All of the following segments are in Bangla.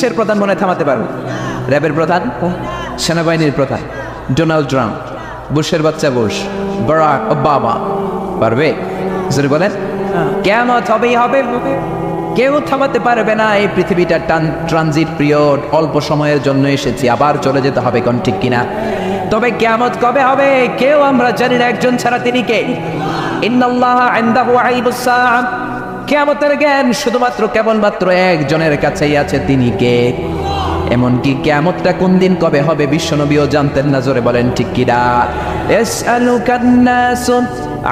কিসের প্রধান মনে থামাতে পারবে? র্যাবের প্রধান, সেনাবাহিনীর প্রধান, ডোনাল্ড ট্রাম্প, বুশের বাচ্চা বুশ, বারাক ওবামা পারবে? যদি বলেন কিয়ামত হবেই হবে, কেউ থামাতে পারবে না। এই পৃথিবীটা ট্রানজিট পিরিয়ড, অল্প সময়ের জন্য এসেছি, আবার চলে যেতে হবে, কোন ঠিক কিনা? তবে কিয়ামত কবে হবে কেউ আমরা জানি না, একজন ছাড়া, তিনি কে? ইন্নাল্লাহা ইনদাহু গায়বুস সাআ, কিয়ামতের জ্ঞান শুধুমাত্র কেবলমাত্র একজনের কাছেই আছে, তিনি কে? এমনকি কিয়ামতটা কোন দিন কবে হবে বিশ্বনবীও জানতেন না, জোরে বলেন ঠিক কিনা? ইয়াসআলুকান নাসু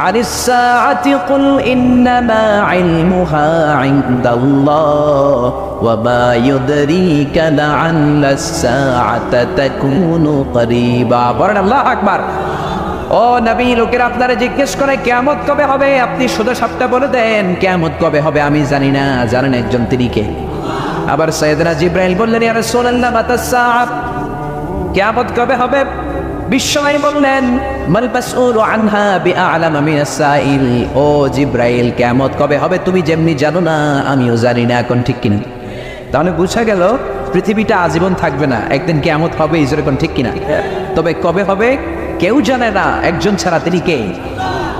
আনিস সাআতি কুল ইন্নামা ইলমুহা ইনদাল্লাহ ওয়া মা ইউদরিকা লাআল্লাস সাআতা তাকুনু করিবা। বলেন আল্লাহু আকবার। ও নবী, লোকেরা আপনারা জিজ্ঞেস করে কিয়ামত কবে হবে, আপনি শুধু সবটা বলে দেন কিয়ামত কবে হবে আমি জানি না, জানেন একজন, তিনি কে? আবার সাইয়েদনা জিবরাইল বললেন, ইয়া রাসূলুল্লাহ মাতাস সাআ, কিয়ামত কবে হবে? বিশ্বনবী বললেন, মাল মাসউলু আনহা বিআ'লামা মিনাস সাইল। ও জিবরাইল, কিয়ামত কবে হবে তুমি যেমনি জানো না, আমিও জানি না, এখন ঠিক কিনা? তাহলে বোঝা গেল পৃথিবীটা আজীবন থাকবে না, একদিন কিয়ামত হবে, এরকম ঠিক কিনা? তবে কবে হবে কেউ জানে না, একজন ছাড়া, তিনি কে?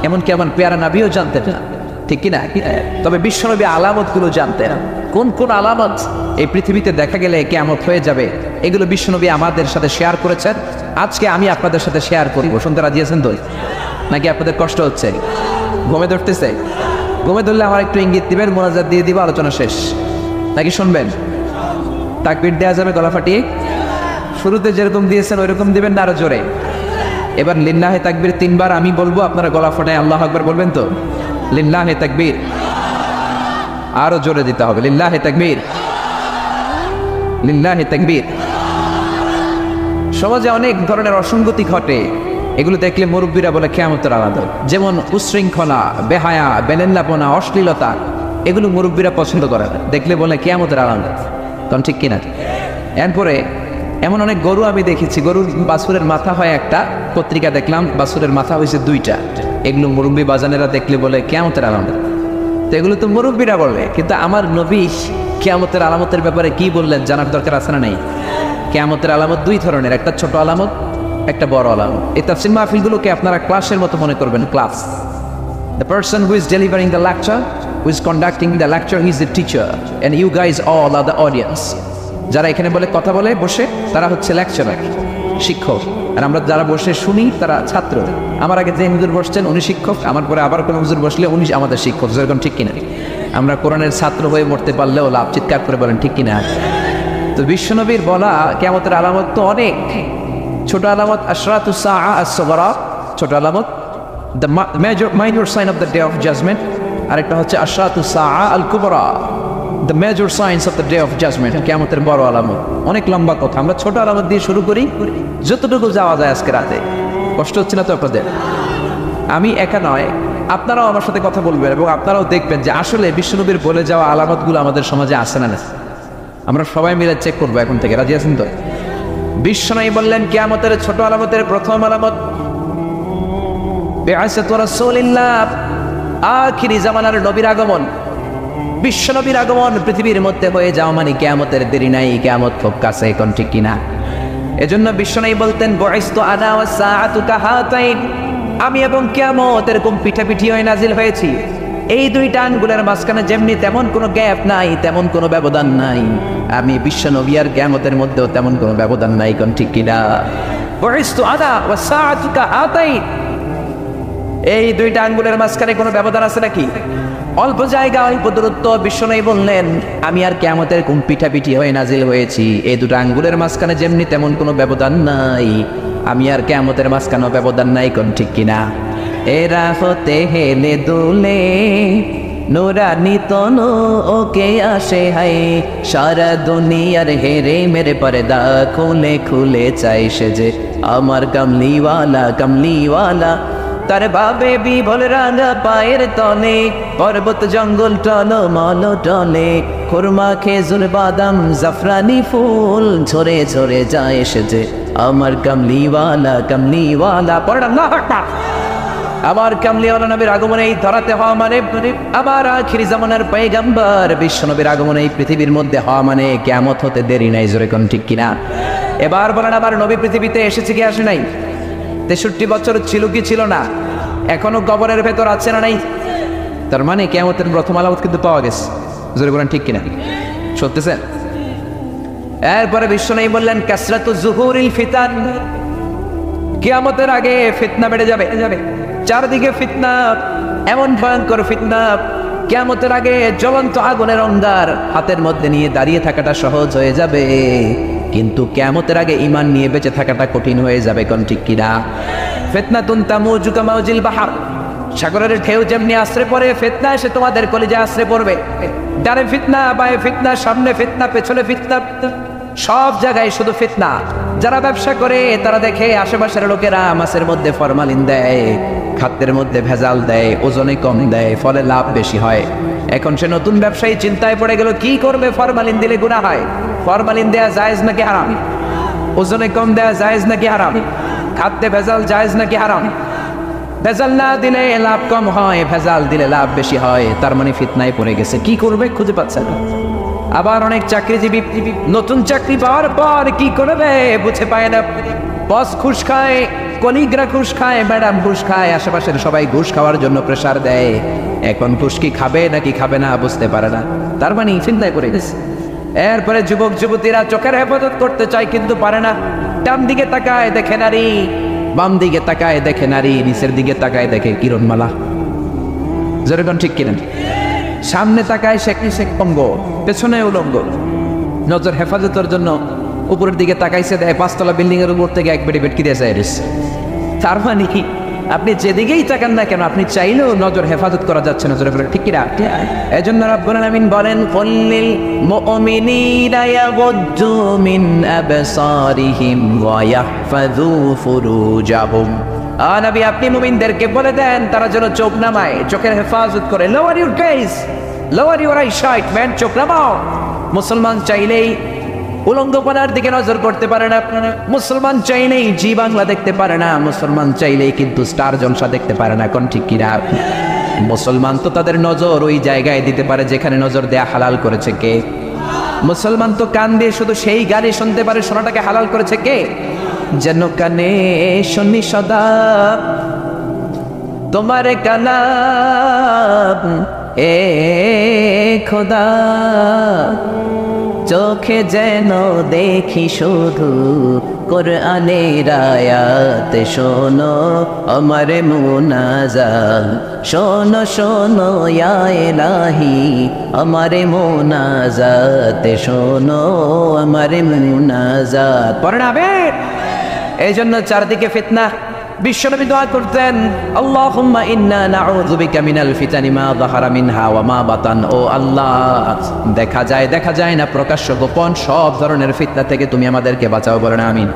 এমনকি আমার পেয়ারা নবীও জানতেন না, ঠিক কিনা? তবে বিশ্বনবী আলামতগুলো জানতেন। কোন কোন আলামত এই পৃথিবীতে দেখা গেলে কিয়ামত হয়ে যাবে, এগুলো বিশ্বনবী আমাদের সাথে শেয়ার করেছেন। আজকে আমি আপনাদের সাথে শেয়ার করব। শুনতে রাজি আছেন তো? নাকি আপনাদের কষ্ট হচ্ছে? ঘুমে ধরতেছে? ঘুমে ধরলে আমার একটু ইঙ্গিত দিবেন, মোনাজাত দিয়ে দিব, আলোচনা শেষ। নাকি শুনবেন? তাকবীর দেওয়া যাবে গলা ফাটিয়ে? শুরুতে যেরকম দিয়েছেন ওইরকম দিবেন না, আরো জোরে? এবার লিল্লাহে তাকবীর 3 বার আমি বলবো, আপনারা গলা ফাটায় আল্লাহু আকবার বলবেন তো? লিল্লাহে তাকবীর, আরো জোরে দিতে হবে, লিল্লাহে তাকবীর, লিল্লাহে তাকবীর। সমাজে অনেক ধরনের অসঙ্গতি ঘটে, এগুলো দেখলে মুরব্বীরা বলে কিয়ামতের আলামত। যেমন উশৃঙ্খলা, বেহায়া, বেলেল্লাপনা, অশ্লীলতা, এগুলো মুরব্বীরা পছন্দ করে না, দেখলে বলে কিয়ামতের আলামত, তখন ঠিক কিনা? এরপরে এমন অনেক গরু আমি দেখেছি, গরুর বাছুরের মাথা হয় একটা, পত্রিকা দেখলাম বাছুরের মাথা হয়েছে 2টা। এগুলো মুরব্বী বাজানেরা দেখলে বলে কিয়ামতের আলামত। তো এগুলো তো মুরব্বীরা বলে, কিন্তু আমার নবী কিয়ামতের আলামতের ব্যাপারে কি বললেন জানার দরকার আছে না? নাই? কিয়ামতের আলামত 2 ধরনের, একটা ছোট আলামত, একটা বড় আলামত। এই তাফসীর মাহফিলগুলোকে আপনারা ক্লাসের মতো মনে করবেন, class. The person who is delivering the lecture, who is conducting the lecture, he is the teacher and you guys all are the audience. যারা এখানে বলে কথা বলে বসে, তারা হচ্ছে লেকচারার, শিক্ষক, আর আমরা যারা বসে শুনি তারা ছাত্র। আমার আগে যে হুজুর বসছেন উনি শিক্ষক, আমার পরে আবার কোনো হুজুর বসলে উনি আমাদের শিক্ষক, যেরকম ঠিক কিনা? আমরা কোরআনের ছাত্র হয়ে মরতে পারলেও লাভ, চিৎকার করে বলেন ঠিক কিনা? তো বিশ্বনবীর বলা কিয়ামতের আলামত তো অনেক। ছোট আলামত আশরাতুস সাআ আস-সুগরা, ছোট আলামত, the minor sign of the day of judgment, আরেকটা হচ্ছে আশরাতুস সাআ আল-কুবরা, the major signs of the day of judgment, কিয়ামতের বড় আলামত। অনেক লম্বা কথা, আমরা ছোট আলামত দিয়ে শুরু করি, যতটুকু যাওয়া যায় আজকে রাতে। কষ্ট হচ্ছে না তো আপনাদের? আমি একা নয়, আপনারাও আমার সাথে কথা বলবেন এবং আপনারাও দেখবেন যে আসলে বিশ্বনবীর বলে যাওয়া আলামতগুলো আমাদের সমাজে আসে না। আমরা সবাই মিলে চেক করবো এখন থেকে, রাজি আছেন তো? বিশ্বনবী বললেন কিয়ামতের ছোট আলামতের প্রথম আলামত বিআসাতু রাসূলিল্লাহ, আখিরি জামানার নবীর আগমন, বিশ্বনবীর আগমন পৃথিবীর মধ্যে হয়ে যাওয়া মানে কিয়ামতের দেরি নাই, কিয়ামত খুব কাছে, এখন ঠিক কিনা? এজন্য বিশ্বনবী বলতেন বুইসতু আনা ওয়াস সাআতু কাহাতাইন, আমি এবং কিয়ামত এরকম পিঠাপিঠি হয়ে নাজিল হয়েছি। এই 2টা আঙ্গুলের মাঝখানে যেমনি তেমন কোনো গ্যাপ নাই, তেমন কোনো ব্যবধান নাই। আমি বিশ্বনবী আর কিয়ামতের মধ্যেও তেমন কোনো ব্যবধান নাই, কোন ঠিক কিনা? বুইসতু আনা ওয়াস সাআতু কাহাতাইন, এই 2টা আঙ্গুলের মাঝখানে কোনো ব্যবধান আছে নাকি? অল্প জায়গা, অল্প দূরত্ব। বিশ্বনবী বললেন আমি আর কিয়ামতের কোন পিঠাপিঠি হয়ে নাজিল হয়েছি, এই 2টা আঙ্গুলের মাঝখানে যেমনি তেমন কোনো ব্যবধান নাই, আমি আর কিয়ামতের মাঝখানেও ব্যবধান নাই, কোন ঠিক কিনা? এরা হতে হেলে দুলে নুরানি তনু ওকে আসে হাই, সারা দুনিয়ার হেরে মেরে পর্দা খুলে খুলে চাই সে যে আমার কামলিওয়ালা, কামলিওয়ালা। তার বাবে বিভোল রাঙা পায়ের তলে, পর্বত জঙ্গল টল মল টলে, খুরমা খেজুর বাদাম জাফরানি ফুল ঝরে ঝরে যায় সে যে আমার কামলিওয়ালা, কামলিওয়ালা। পড়েন আল্লাহু আকবার। আমার কামলিওয়ালা নবীর আগমনে এই ধরাতে হওয়া মানে আমার আখিরি জামানার পয়গম্বর বিশ্ব নবীর আগমনে এই পৃথিবীর মধ্যে হওয়া মানে কিয়ামত হতে দেরি নাই, জোরে কোন ঠিক কিনা? এবার বলেন, আমার নবী পৃথিবীতে এসেছে কি আসে নাই? 63 বছর ছিল কি ছিল না? এখনো কবরের ভেতর আছে না নাই? তার মানে কিয়ামতের প্রথম আলামত কিন্তু পাওয়া গেছে, জোরে বলেন ঠিক কিনা? সত্যিছেন? এরপরে বিশ্বনবী বললেন কাসরাতু যুহুরিল ফিতান, কিয়ামতের আগে ফিতনা বেড়ে যাবে, চারদিকে ফিতনা, এমন ভয়ঙ্কর ফিতনা, কিয়ামতের আগে জ্বলন্ত আগুনের অঙ্গার হাতের মধ্যে নিয়ে দাঁড়িয়ে থাকাটা সহজ হয়ে যাবে, কিন্তু কিয়ামতের আগে ঈমান নিয়ে বেঁচে থাকাটা কঠিন হয়ে যাবে, কোন ঠিক কিনা? ফিতনাতুন তামুজু কামাউজিল বাহর, সাগরের ঢেউ যেমনি আশ্রে পড়ে, ফিতনা এসে তোমাদের কলিজায় আশ্রে পড়বে। ডানে ফিতনা, বায়ে ফিতনা, সামনে ফিতনা, পেছনে ফিতনা, সব জায়গায় শুধু ফিতনা। যারা ব্যবসা করে তারা দেখে আশেপাশের লোকেরা মাছের মধ্যে ফরমালিন দেয়, খাদ্যের মধ্যে ভেজাল দেয়, ওজনে কম দেয়, ফলে লাভ বেশি হয়। এখন সে নতুন ব্যবসায়ী চিন্তায় পড়ে গেল, কি করবে? ফরমালিন দিলে গুনাহ হয়। ফরমালিন দেয়া জায়েজ নাকি হারাম? ওজনে কম দেয়া জায়েজ নাকি হারাম? খাদ্যে ভেজাল জায়েজ নাকি হারাম? ভেজাল না দিলে লাভ কম হয়, ভেজাল দিলে লাভ বেশি হয়। তার মানে ফিতনায় পড়ে গেছে, কি করবে খুঁজে পাচ্ছে না। আবার অনেক চাকরিজীবী নতুন চাকরি পাওয়ার পর কি করবে বুঝে পায় না। বস ঘুষ খায়, কলিগরা ঘুষ খায়, ম্যাডাম ঘুষ খায়, আশেপাশের সবাই ঘুষ খাওয়ার জন্য প্রেসার দেয়। এখন ঘুষ কি খাবে নাকি খাবে না বুঝতে পারে না, তার মানে ফিতনায় পড়ে গেছে। এরপরে যুবক যুবতীরা চোখের হেফাজত করতে চায় কিন্তু পারে না। ডান দিকে তাকায় দেখে নারী, বাম দিকে তাকায় দেখে নারী, নিচের দিকে তাকায় দেখে কিরণমালা, যেরকম ঠিক কিনা? সামনে তাকায় শেখ অঙ্গ, পেছনে উলঙ্গ। নজর হেফাজতের জন্য উপরের দিকে তাকাইছে, দেয় 5 তলা বিল্ডিং এর উপর থেকে এক বেডে বেটকি দিয়ে যায়। তার মানে কি আপনি যেদিকেই তাকান না কেন, আপনি চাইলেও নজর হেফাজত করা যাচ্ছে না, জোরে ঠিক কিনা? এজন্য রাব্বুল আলামিন বলেন কুল্লিল মুমিনিনা ইয়াগুদ্দু মিন আবসারিহিম ওয়া ইয়াহফাযু ফুরুজাহুম। নবী আপনি মুমিনদেরকে বলে দেন তারা যেন চোখ নামায়, চোখের হেফাজত করে। Lower your gauge, lower your eyesight, man চোখ নামাও। মুসলমান চাইলেই উলঙ্গপনার দিকে নজর করতে পারে না, মুসলমান চাইলেই জি বাংলা দেখতে পারে না, মুসলমান চাইলেই কিন্তু স্টার জলসা দেখতে পারে না, কোন ঠিক কিনা? মুসলমান তো তাদের নজর ওই জায়গায় দিতে পারে যেখানে নজর দেয়া হালাল করেছে কে? মুসলমান তো কান দিয়ে শুধু সেই গানই শুনতে পারে, শোনাটাকে হালাল করেছে কে? যেন কানে শুনি সদা তোমার কালাম, এ খোদা চোখে যেন দেখি শুধু কোরআনের আয়াত, শোনো আমার মুনাজাত, শোনো শোনো ইয়া ইলাহি আমার মুনাজাত, শোনো আমার মুনাজাত। পড়ে না বের। এই জন্য চারদিকে ফিতনা। বিশ্বনবী দোয়া করতেন আল্লাহুম্মা ইন্না নাউযু বিকা মিনাল ফিতানি মা যাহারা মিনহা ওয়া মা বাতান। ও আল্লাহ, দেখা যায় না, প্রকাশ্য গোপন সব ধরনের ফিতনা থেকে তুমি আমাদেরকে বাঁচাও, বলেন আমিন।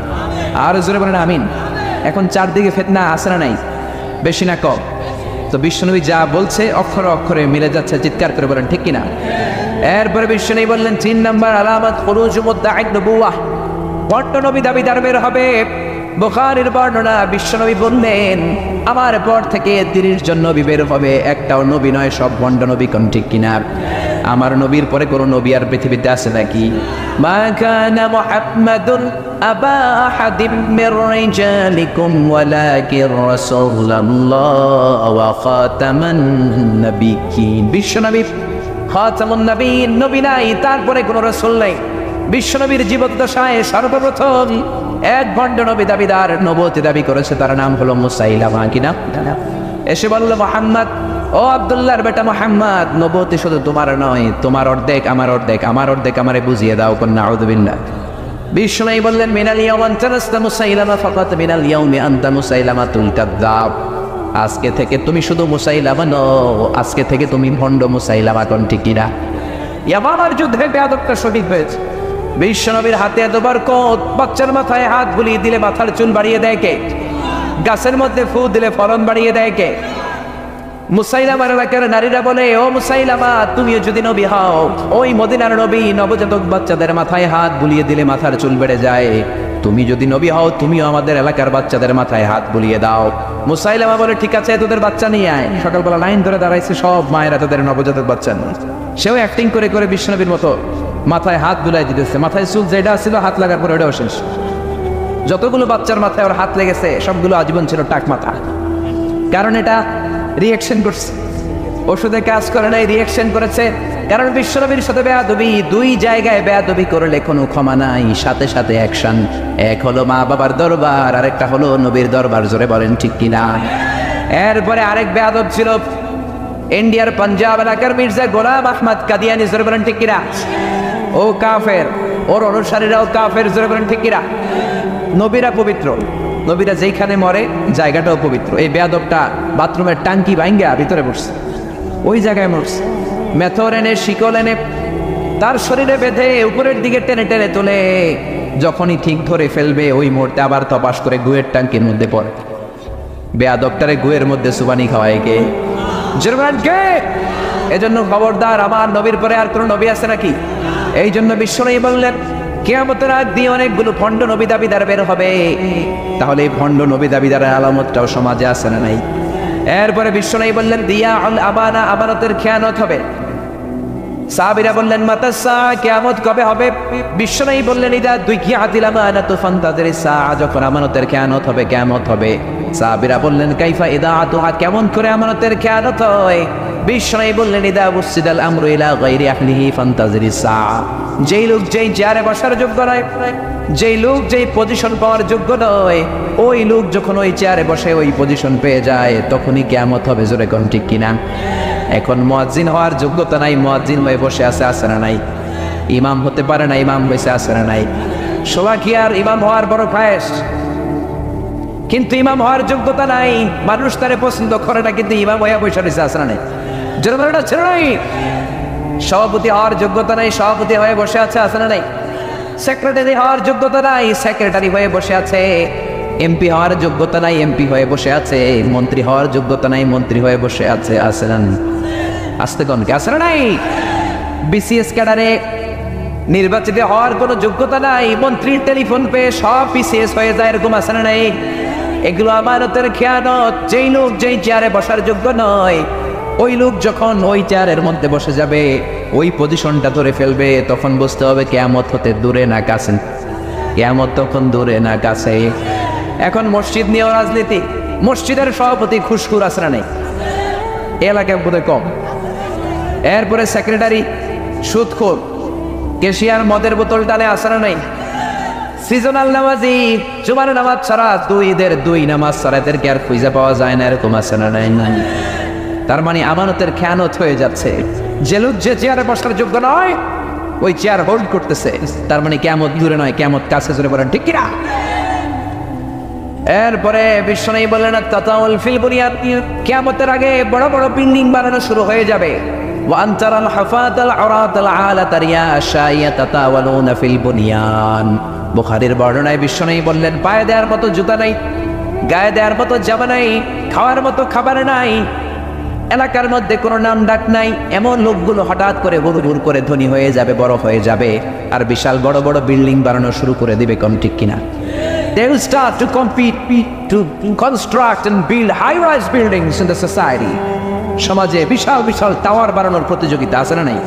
আর জোরে বলেন আমিন। এখন চারদিকে ফিতনা আছে না নাই? বেশি না কম? তো বিশ্বনবী যা বলছে অক্ষরে অক্ষরে মিলে যাচ্ছে, চিৎকার করে বলেন ঠিক কিনা? এরপরে বিশ্বনবী বললেন 3 নম্বর আলামত খুরুজু মুদ্দাঈন নবুওয়াহ, ভণ্ড নবী দাবিদার বের হবে। বুখারীর বর্ণনা, বিশ্বনবী বললেন আমার পর থেকে 30 জন নবী বের হবে, একটাও নবী নয়, সব ভণ্ড নবী, কোন ঠিক কিনা? আমার নবীর পরে কোন নবী আর পৃথিবীতে আছে নাকি? মা কানা মুহাম্মাদুন আবা আহাদিম মির রিজালিকুম ওয়ালাকিন রাসূলুল্লাহ ওয়া খাতামান নাবিয়্যিন। বিশ্বনবী খাতামুন নবীন, নবী নাই, তারপরে কোন রাসূল নাই। বিশ্বনবীর জীবদ্দশায় সর্বপ্রথম এক ভণ্ড নবী দাবিদার নবুয়ত দাবি করেছে, তার নাম হলো মুসাইলামা। কিনা? এসে বলল মুহাম্মদ, ও আব্দুল্লাহর বেটা মুহাম্মদ, নবুয়ত শুধু তোমার নয়, তোমার অর্ধেক আমার অর্ধেক, আমার অর্ধেক আমারে বুঝিয়ে দাও। কোন নাউযুবিল্লাহ। বিশ্বনবী বললেন মিনাল ইয়াওম আনতা লাস্তা মুসাইলামা ফাকাত মিনাল ইয়াওমি আনতা মুসাইলামাতুল কাযযাব। আজকে থেকে তুমি শুধু মুসাইলামা নও, আজকে থেকে তুমি ভণ্ড মুসাইলামা। কোন ঠিক কিনা? ইয়ামামার যুদ্ধে বেয়াদবটা শহীদ হয়েছে। বিশ্বনবীর হাতে এত বরকত, বাচ্চার মাথায় হাত বুলিয়ে দিলে মাথার চুল বাড়িয়ে দেয় কে? গাছের মধ্যে ফু দিলে ফলন বাড়িয়ে দেয় কে? মুসাইলামার এলাকার নারীরা বলে, ও মুসাইলামা, তুমিও যদি নবী হও, ওই মদিনার নবী নবজাতক বাচ্চাদের মাথায় হাত বুলিয়ে দিলে মাথার চুল বেড়ে যায়। তুমি যদি নবী হও তুমিও আমাদের এলাকার বাচ্চাদের মাথায় হাত বুলিয়ে দাও। মুসাইলামা বলে ঠিক আছে, তোদের বাচ্চা নিয়ে আয়। সকালবেলা লাইন ধরে দাঁড়াইছে সব মায়েরা তাদের নবজাতক বাচ্চা নিয়ে। সেও অ্যাক্টিং করে করে বিশ্বনবীর মতো মাথায় হাত বুলাই দিতেছে। মাথায় চুল যেটা ছিল হাত লাগার পরে ওটাও শেষ। যতগুলো বাচ্চার মাথায় ওর হাত লেগেছে সবগুলো আজীবন ছিল টাক মাথা। কারণ এটা রিঅ্যাকশন করছে, ওষুধে কাজ করে নাই, রিঅ্যাকশন করেছে। কারণ বিশ্বনবীর সাথে বেয়াদবি, দুই জায়গায় বেয়াদবি করলে কোনো ক্ষমা নাই, সাথে সাথে অ্যাকশন। এক হলো মা বাবার দরবার, আরেকটা হলো নবীর দরবার। জোরে বলেন ঠিক কিনা? এরপরে আরেক বেয়াদব ছিল ইন্ডিয়ার পাঞ্জাব এলাকার মির্জা গোলাম আহমদ কাদিয়ানি। জোরে বলেন ঠিক কিনা? ও কাফের, ওর অনুসারীরাও কাফের। জোরে বলেন ঠিক কিনা? নবীরা পবিত্র, নবীরা যেখানে মরে জায়গাটাও পবিত্র। এই বেয়াদবটা বাথরুমের টাঙ্কি ভাঙ্গা ভিতরে বসছে, ওই জায়গায় মরছে। মেথর এনে শিকল এনে তার শরীরে বেঁধে উপরের দিকে টেনে টেনে তোলে। যখনই ঠিক ধরে ফেলবে ওই মুহূর্তে আবার তপাস করে গুয়ের টাঙ্কির মধ্যে পড়ে। বেয়াদবটারে গুয়ের মধ্যে সুবানি খাওয়ায় কে? কে? এজন্য খবরদার, আমার নবীর পরে আর কোন নবী আছে নাকি? এই জন্য বিশ্বনবী বললেন কিয়ামতের আগ দিয়ে অনেকগুলো ভণ্ড নবী দাবিদার বের হবে। তাহলে এই ভণ্ড নবী দাবিদারের আলামতটাও সমাজে আছে না নাই? এরপরে বিশ্বনবী বললেন দিয়া আল আমানা, আমানতের খেয়ানত হবে। সাহাবীরা বললেন মাতাসা, কিয়ামত কবে হবে? বিশ্বনবী বললেন ইদা দুইকিয়াতিল আমানাতু ফান্তাযিরিস সাআ, যখন আমানতের খেয়ানত হবে কিয়ামত হবে। সাহাবীরা বললেন কাইফা ইদাআতুহা, কেমন করে আমানতের খেয়ানত হয়? বিশ্বনবী বললেন ইদা বুসিদাল আমরু ইলা গায়রি আহলিহি ফান্তাযিরিস সাআ, যেই লোক যেই চেয়ারে বসার যোগ্য নয়, যেই লোক যেই পজিশন পাওয়ার যোগ্য নয়, ওই লোক যখন ওই চেয়ারে বসে ওই পজিশন পেয়ে যায় তখনই কিয়ামত হবে। জোরে কোন ঠিক কিনা? এখন মুয়াজ্জিন হওয়ার যোগ্যতা নাই, মুয়াজ্জিন হয়ে বসে আছে, আছে না নাই? ইমাম হতে পারে না, ইমাম হয়েছে, আছে না নাই? শোভাকিয়ার ইমাম হওয়ার বড় খায়েশ, কিন্তু ইমাম হওয়ার যোগ্যতা নাই। মানুষ তারে পছন্দ করে না, কিন্তু ইমাম হয়ে বসে রয়েছে, আছে না নাই? জনগণটা ছিল নাই। সভাপতি হওয়ার যোগ্যতা নাই, সভাপতি হয়ে বসে আছে, আছে না নাই? সেক্রেটারি হওয়ার যোগ্যতা নাই, সেক্রেটারি হয়ে বসে আছে। এমপি হওয়ার যোগ্যতা নাই, এমপি হয়ে বসে আছে। মন্ত্রী হওয়ার যোগ্যতা নাই, মন্ত্রী হয়ে বসে আছে, আছে না? আসতে কনকে, আছে না নাই? বিসিএস ক্যাডারে নির্বাচিত হওয়ার কোনো যোগ্যতা নাই, মন্ত্রীর টেলিফোন পেয়ে সব বিসিএস হয়ে যায়, এরকম আছে না নাই? এগুলো আমানতের খেয়ানত। যেই লোক যেই চেয়ারে বসার যোগ্য নয়, ওই লোক যখন ওই চেয়ারের মধ্যে বসে যাবে, ওই পজিশনটা ধরে ফেলবে, তখন বুঝতে হবে কিয়ামত হতে দূরে না কাছে। কিয়ামত তখন দূরে না কাছে। এখন মসজিদ নিয়েও রাজনীতি। মসজিদের সভাপতি খুশখুর, আছে না নাই? এলাকায় বোধহয় কম। এরপরে সেক্রেটারি সুদখোর, কেশিয়ার মদের বোতল টানে, আছে না নাই? সিজনাল নামাজি, জুমার নামাজ ছাড়া ঈদের দুই নামাজ ছাড়া এদেরকে আর খুঁজে পাওয়া যায় না, এরকম আছে না নাই? তার মানে আমানতের খেয়ানত হয়ে যাচ্ছে। যে লোক যে চেয়ারে বসার যোগ্য নয় ওই চেয়ার হোল্ড করতেছে, তার মানে কিয়ামত দূরে নয়, কিয়ামত কাছে। জোরে বলেন ঠিক কিনা? এরপরে বিশ্বনবী বললেন তাতাউল ফিল বুনিয়ান, কিয়ামতের আগে বড় বড় বিল্ডিং বানানো শুরু হয়ে যাবে। ওয়ান তারাল হাফাতাল আরাতাল আলাতা রিয়াশা ইয়াতাতাওয়ালুনা ফিল বুনিয়ান। বুখারীর বর্ণনায় বিশ্বনবী বললেন পায়ে দেওয়ার মতো জুতা নাই, গায়ে দেওয়ার মতো জামা নাই, খাওয়ার মতো খাবার নাই, এলাকার মধ্যে কোনো নাম ডাক নাই। এমন লোকগুলো হঠাৎ করে হুড় করে ধনী হয়ে যাবে, বড় হয়ে যাবে, আর বিশাল বড় বড় বিল্ডিং বানানো শুরু করে দিবে। কোন ঠিক কিনা? They will start to compete to construct and build high-rise buildings in the society. সমাজে বিশাল বিশাল টাওয়ার বানানোর প্রতিযোগিতা, আছে না নাই?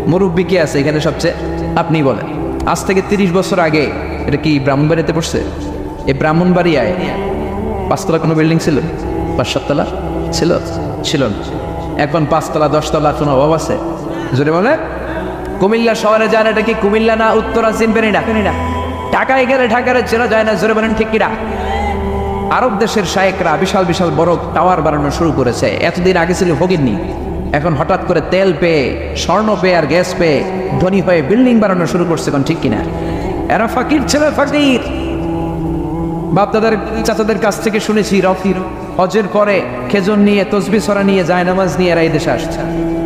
মুরব্বী কে আছে এখানে সবচেয়ে? আপনি বলেন। আজ থেকে 30 বছর আগে এটা কি ব্রাহ্মণবাড়িয়াতে পড়ছে? এই ব্রাহ্মণবাড়িয়ায় 5 তলা কোনো বিল্ডিং ছিল? 5-7 তলা ছিল? ছিল না। এখন 5 তলা 10 তলা কোনো অভাব আছে? যদি বলে কুমিল্লা শহরে যান, এটা কি কুমিল্লা না উত্তরা? চিনবেন না? ঢাকায় গেলে ঢাকার চেনা যায় না। জোরে বলেন ঠিক কিনা? আরব দেশের শায়েকরা বিশাল বিশাল বড় টাওয়ার বানানো শুরু করেছে। এতদিন আগে ছিল ফকিরনি, এখন হঠাৎ করে তেল পেয়ে, স্বর্ণ পেয়ে আর গ্যাস পেয়ে ধনী হয়ে বিল্ডিং বানানো শুরু করছে। কোন ঠিক কিনা? এরা ফকির ছিল, ফকির। বাপদাদার চাচাদের কাছ থেকে শুনেছি রফির হজের পরে খেজুর নিয়ে, তসবিহ সরা নিয়ে, জায়নামাজ নিয়ে এরা এই দেশে আসছে।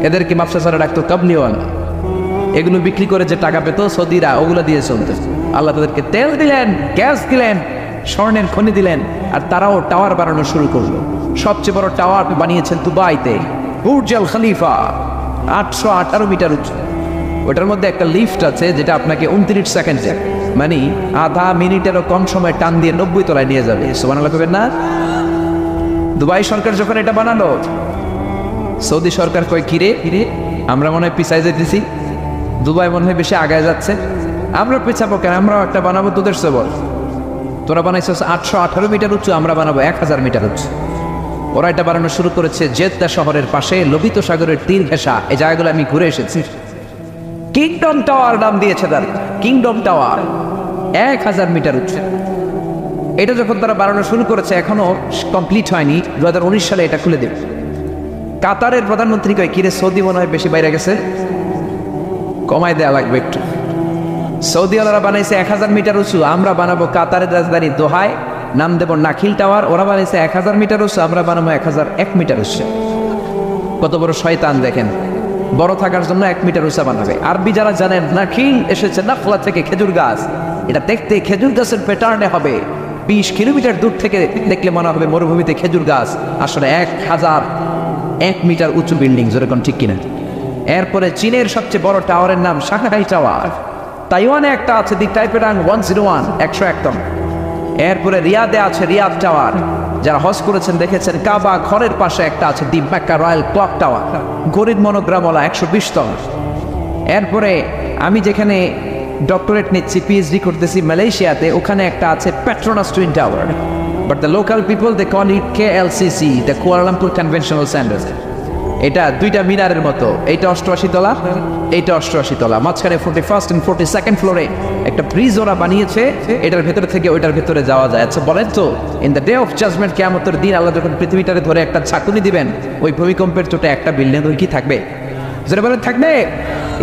এদেরকে মাপসা ছাড়া ডাকতো কাবলিওয়ালা। এগুলো বিক্রি করে যে টাকা পেত সৌদিরা, ওগুলো দিয়ে চলতে। আল্লাহ তাদেরকে তেল দিলেন, গ্যাস দিলেন, স্বর্ণের খনি দিলেন, আর তারাও টাওয়ার বানানো শুরু করলো। সবচেয়ে বড় টাওয়ার বানিয়েছেন দুবাইতে, বুর্জ আল খলিফা, 818 মিটার উঁচু। ওটার মধ্যে একটা লিফট আছে যেটা আপনাকে 29 সেকেন্ডে মানে আধা মিনিটেরও কম সময় টান দিয়ে 90 তলায় নিয়ে যাবে। সুবহানাল্লাহ কইবেন না? দুবাই সরকার যখন এটা বানালো, সৌদি সরকার কয় কিরে আমরা মনে হয় পিছাই যেতেছি, দুবাই মনে হয় বেশি আগায় যাচ্ছে, আমরা পিছাবো কেন, আমরাও একটা বানাবো তোদের সে বল। তোরা বানাইছিস 818 মিটার উঁচু, আমরা বানাবো 1000 মিটার উঁচু। ওরা এটা বানানো শুরু করেছে জেদ্দা শহরের পাশে, লোহিত সাগরের তীর ঘেঁষা এই জায়গাগুলো আমি ঘুরে এসেছি। কিংডম টাওয়ার নাম দিয়েছে তার, কিংডম টাওয়ার 1000 মিটার উঁচু। এটা যখন তারা বানানো শুরু করেছে এখনো কমপ্লিট হয়নি, 2019 সালে এটা খুলে দেবে। কাতারের প্রধানমন্ত্রী কয় কিরে সৌদি মনে হয় বেশি বাইরে গেছে, কমাই দেওয়া লাগবে একটু। সৌদি আলারা বানাইছে 1000 মিটার উঁচু, আমরা বানাবো কাতারের রাজধানী দোহায়, নাম দেব নাখিল টাওয়ার। ওরা বানাইছে 1000 মিটার উঁচু, আমরা বানাবো 1001 মিটার উঁচু। কত বড় শয়তান দেখেন, বড় থাকার জন্য 1 মিটার উঁচা বানাবে। আরবি যারা জানেন, নাখিল এসেছে নাখলা থেকে, খেজুর গাছ। এটা দেখতে খেজুর গাছের প্যাটার্নে হবে, 20 কিলোমিটার দূর থেকে দেখলে মনে হবে মরুভূমিতে খেজুর গাছ, আসলে 1001 মিটার উঁচু বিল্ডিং। যেরকম ঠিক কিনা? এরপরে চীনের সবচেয়ে বড় টাওয়ারের নাম সাংহাই টাওয়ার, তাইওয়ানে একটা আছে দি টাইপেরাং 101 101 টন। এরপরে রিয়াদে আছে রিয়াদ টাওয়ার, যারা হজ করেছেন দেখেছেন, কাবা ঘরের পাশে একটা আছে দি মেক্কা রয়্যাল ক্লক টাওয়ার, গরিব মনোগ্রামওয়ালা 120 টন। এরপরে আমি যেখানে ডক্টরেট নিচ্ছি, পিএইচডি করতেছি মালয়েশিয়াতে, ওখানে একটা আছে Petronas twin tower, but the local people they call it KLCC, the Kuala Lumpur conventional centre. এটা দুইটা মিনারের মতো, এইটা 88 তলা, এইটা 88 তলা, মাঝখানে 41st and 42nd ফ্লোরে একটা ব্রিজ ওরা বানিয়েছে, এটার ভেতরে থেকে ওইটার ভেতরে যাওয়া যায়। আচ্ছা বলেন তো, in the day of judgement, কিয়ামতের দিন আল্লাহ যখন পৃথিবীটারে ধরে একটা ছাকুনি দিবেন, ওই ভূমিকম্পের চোটে একটা বিল্ডিং ওই কি থাকবে? যারা বলেন থাকবে।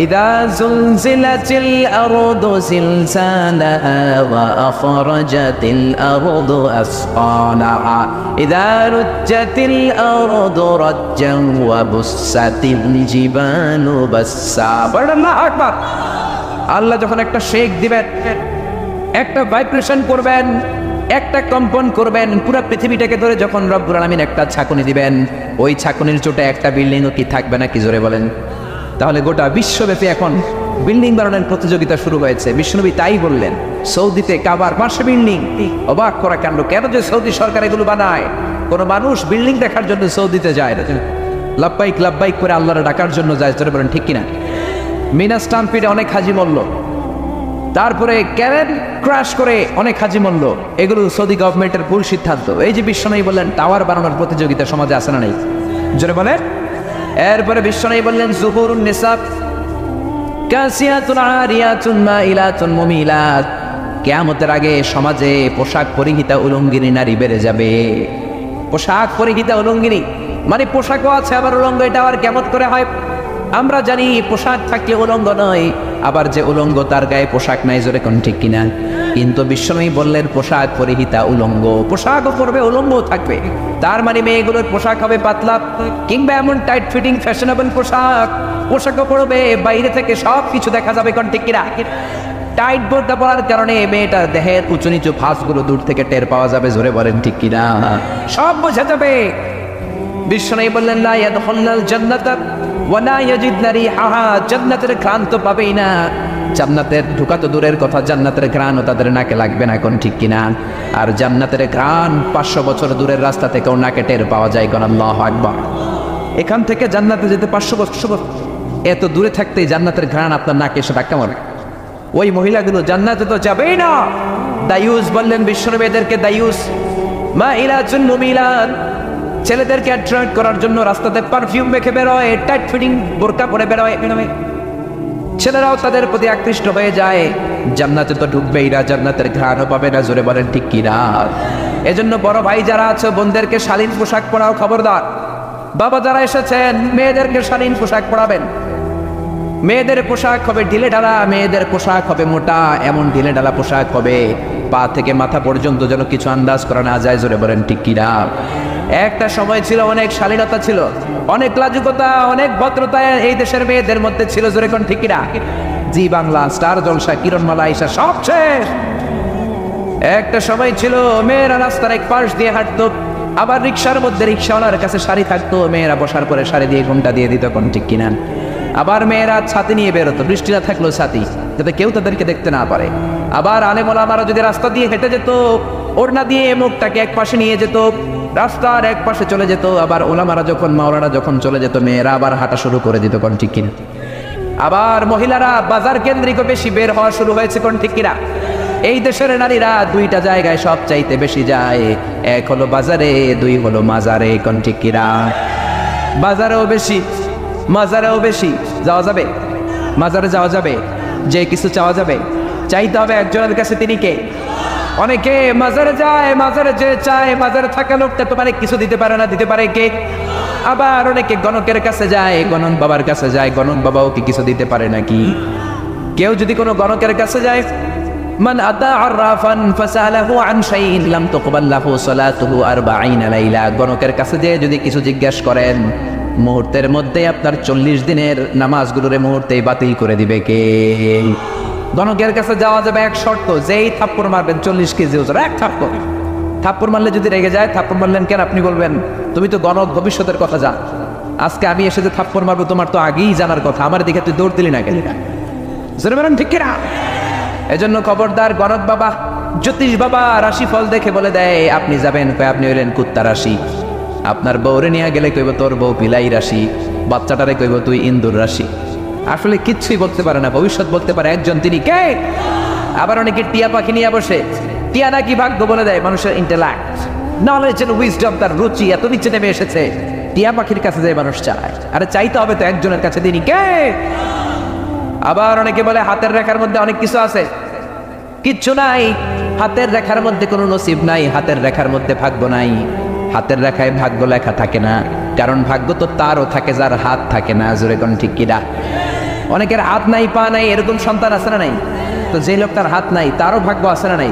ইদা জুলজিলাতিল আরদু জিলজালাহা ওয়া আখরাজাতিল আরদু আসফালাহা ইদা রুজ্জাতিল আরদু রাজ্জান ওয়া বুসাতিল জিবালু বাসসা। আল্লাহু আকবার। আল্লাহ যখন একটা শেক দিবেন, একটা ভাইব্রেশন করবেন, একটা কম্পন করবেন, পুরো পৃথিবীটাকে ধরে যখন রব্বুল আলামিন একটা ছাকুনি দিবেন, ওই ছাকুনির চোটে একটা বিল্ডিংও কি থাকবে না? কি জোরে বলেন। তাহলে গোটা বিশ্বব্যাপী এখন বিল্ডিং বানানোর প্রতিযোগিতা শুরু হয়েছে। বিশ্বনবী তাই বললেন, সৌদিতে কাবার পাশে বিল্ডিং। অবাক করা কাণ্ড, কেন যে সৌদি সরকার এগুলো বানায়? কোন মানুষ বিল্ডিং দেখার জন্য সৌদিতে যায় না, লাব্বাইক লাব্বাইক করে আল্লাহর ডাকার জন্য যায়। জোরে বলেন ঠিক কিনা? মিনা স্টাম্পিডে অনেক হাজি মরল, তারপরে ক্যারেন ক্রাশ করে অনেক হাজি মরল। এগুলো সৌদি গভর্নমেন্টের ভুল সিদ্ধান্ত। এই যে বিশ্বনবী বললেন টাওয়ার বানানোর প্রতিযোগিতা সমাজে আছে না নেই? জোরে বলেন। এরপরে বিশ্বনবী বললেন যুহুরুন নিসা কাসিয়াতুন আরিয়াতুন মাইলাতুন মুমিলাত, কিয়ামতের আগে সমাজে পোশাক পরিহিতা উলঙ্গিনী নারী বেড়ে যাবে। পোশাক পরিহিতা উলঙ্গিনী মানে পোশাকও আছে আবার উলঙ্গ, এটা আবার কেমন করে হয়? আমরা জানি পোশাক থাকলে উলঙ্গ নয়, আবার যে উলঙ্গ তার গায়ে পোশাক নাই। জোরে কোন ঠিক কিনা? কিন্তু বিশ্বনবী বললেন পোশাক পরিহিতা উলঙ্গ, পোশাকও পরবে উলঙ্গও থাকবে। তার মানে মেয়েগুলোর পোশাক হবে পাতলা, কিংবা এমন টাইট ফিটিং ফ্যাশনেবল পোশাকও পরবে, বাইরে থেকে সব কিছু দেখা যাবে। কোন ঠিক কিনা? টাইট বোরকা পরার কারণে মেয়েটার দেহের উঁচু নিচু ফাঁসগুলো দূর থেকে টের পাওয়া যাবে। জোরে বলেন ঠিক কিনা? সব বোঝা যাবে। বিশ্বনবী বললেন লা ইয়াদখুলুল জান্নাতা ওয়া লা ইয়াজিদনা রিহাহা, জান্নাতের ঘ্রাণ তো পাবেই না। জান্নাতের ঢোকা তো দূরের কথা, জান্নাতের ঘ্রাণও তাদের নাকে লাগবে না। কোন ঠিক কিনা? আর জান্নাতের ঘ্রাণ 500 বছর দূরের রাস্তা থেকেও নাকে টের পাওয়া যায়। কোন আল্লাহু আকবার। এখান থেকে জান্নাতে যেতে 500 বছর, এত দূরে থাকতেই জান্নাতের ঘ্রাণ আপনার নাকে এসে ধাক্কা মারে। ওই মহিলাগুলো জান্নাতে তো যাবেই না। দায়ুস বললেন বিশ্বনবী এদেরকে দায়ুস, মাইলাতুন মুমিলাত, ছেলেদেরকে অ্যাট্রাক্ট করার জন্য রাস্তাতে পারফিউম মেখে বেরোয়, টাইট ফিটিং বোরকা পরে বেরোয়। ছেলেরাও তাদের প্রতি আকৃষ্ট হয়ে যায়। জান্নাতে তো ঢুকবেই না, জান্নাতের ঘ্রাণও পাবে না। জোরে বলেন ঠিক কিনা? এজন্য বড় ভাই যারা আছে বোনদেরকে শালীন পোশাক পরাও, খবরদার। বাবা যারা এসেছেন মেয়েদেরকে শালীন পোশাক পরাবেন। মেয়েদের পোশাক হবে ঢিলে ঢালা, মেয়েদের পোশাক হবে মোটা, এমন ঢিলে ঢালা পোশাক হবে পা থেকে মাথা পর্যন্ত যেন কিছু আন্দাজ করা না যায়। জোরে বলেন ঠিক কিনা? একটা সময় ছিল অনেক শালীনতা ছিল, অনেক লাজুকতা, অনেক ভদ্রতা এই দেশের মেয়েদের মধ্যে ছিল। জোরে কোন ঠিক কিনা? জি বাংলা, স্টার জলসা, কিরণমালা, আয়েশা সব শেষ। একটা সময় ছিল মেয়েরা রাস্তার এক পাশ দিয়ে হাঁটতো, আবার রিক্সার মধ্যে রিক্সাওয়ালার কাছে শাড়ি থাকতো, মেয়েরা বসার পরে শাড়ি দিয়ে ঘুমটা দিয়ে দিত। কোন ঠিক কিনা? আবার মেয়েরা ছাতি নিয়ে বেরোতো, বৃষ্টি না থাকলেও ছাতি। যাতে কেউ তাদেরকে দেখতে না পারে। আবার আলেম ওলামারা যদি রাস্তা দিয়ে হেঁটে যেত, ওড়না দিয়ে মুখটাকে এক পাশে নিয়ে যেত, রাস্তার এক পাশে চলে যেত। আবার ওলামারা যখন, মাওলানা যখন চলে যেত, মেয়েরা আবার হাঁটা শুরু করে দিত, কোন ঠিক কিনা? আবার মহিলারা বাজার কেন্দ্রিক বেশি বের হওয়া শুরু হয়েছে, কোন ঠিক কিনা? এই দেশের নারীরা দুইটা জায়গায় সব চাইতে বেশি যায়, এক হলো বাজারে, দুই হলো মাজারে, কোন ঠিক কিনা? বাজারেও বেশি, মাজারেও বেশি। যাওয়া যাবে? মাজারে যাওয়া যাবে? যে কিছু চাওয়া যাবে? চাইতে হবে একজনের কাছে, তিনি কে? অনেকে মাজারে যায়, মাজারে যে চায়, মাজারে থাকা লোকটা তোমার কিছু দিতে পারে না, দিতে পারে কে? আবার অনেকে গণকের কাছে যায়, গণক বাবার কাছে যায়, গণক বাবাও কি কিছু দিতে পারে নাকি? কেউ যদি কোনো গণকের কাছে যায়, মান আতা আররাফান ফাসালাহু আন শাইইন লাম তুকবাল লাহু সালাতুহু 40 লাইলা। গণকের কাছে যে যদি কিছু জিজ্ঞাসা করেন, মুহূর্তের মধ্যে আপনার 40 দিনের নামাজগুলোরে মুহূর্তেই বাতিল করে দিবে কে? গণকের কাছে যাওয়া যাবে এক শর্ত, যেই থাপ্পড় মারবেন 40 কেজি ওজন, এক থাপ্পড় মারলে যদি রেগে যায়, থাপ্পড় মারলেন কেন? আপনি বলবেন তুমি তো গণক, ভবিষ্যতের কথা জান, আজকে আমি এসে যে থাপ্পড় মারবো তোমার তো আগেই জানার কথা, আমার দিকে তুই দৌড় দিলি না কেন? জোরে বলেন ঠিক কিনা? এজন্য খবরদার, গণক বাবা, জ্যোতিষ বাবা রাশিফল দেখে বলে দেয় আপনি যাবেন, কয় আপনি হইলেন কুত্তা রাশি। আপনার বউরে নিয়ে গেলে কইব তোর বউ পিলাই রাশি, বাচ্চাটারে কইব তুই ইন্দুর রাশি। আসলে কিচ্ছুই বলতে পারে না, ভবিষ্যৎ বলতে পারে একজন, তিনি কে? আবার অনেকে টিয়া পাখি নিয়ে বসে, টিয়া নাকি ভাগ্য বলে দেয়। মানুষের ইন্টেলেক্ট, নলেজ এন্ড উইজডম, তার রুচি এত নিচে নেমে এসেছে, টিয়া পাখির কাছে যায় মানুষ চায়। আরে চাইতে হবে তো একজনের কাছে, তিনি কে? আবার অনেকে বলে হাতের রেখার মধ্যে অনেক কিছু আছে, কিচ্ছু নাই। হাতের রেখার মধ্যে কোনো নসিব নাই, হাতের রেখার মধ্যে ভাগ্য নাই। হাতের রেখায় ভাগ্য লেখা থাকে না, কারণ ভাগ্য তো তারও থাকে যার হাত থাকে না। জোরে কোন ঠিক কিনা? অনেকের হাত নাই, পা নাই, এরকম সন্তান আছে না নাই? তো যে লোকটার হাত নাই তারও ভাগ্য আছে না নাই?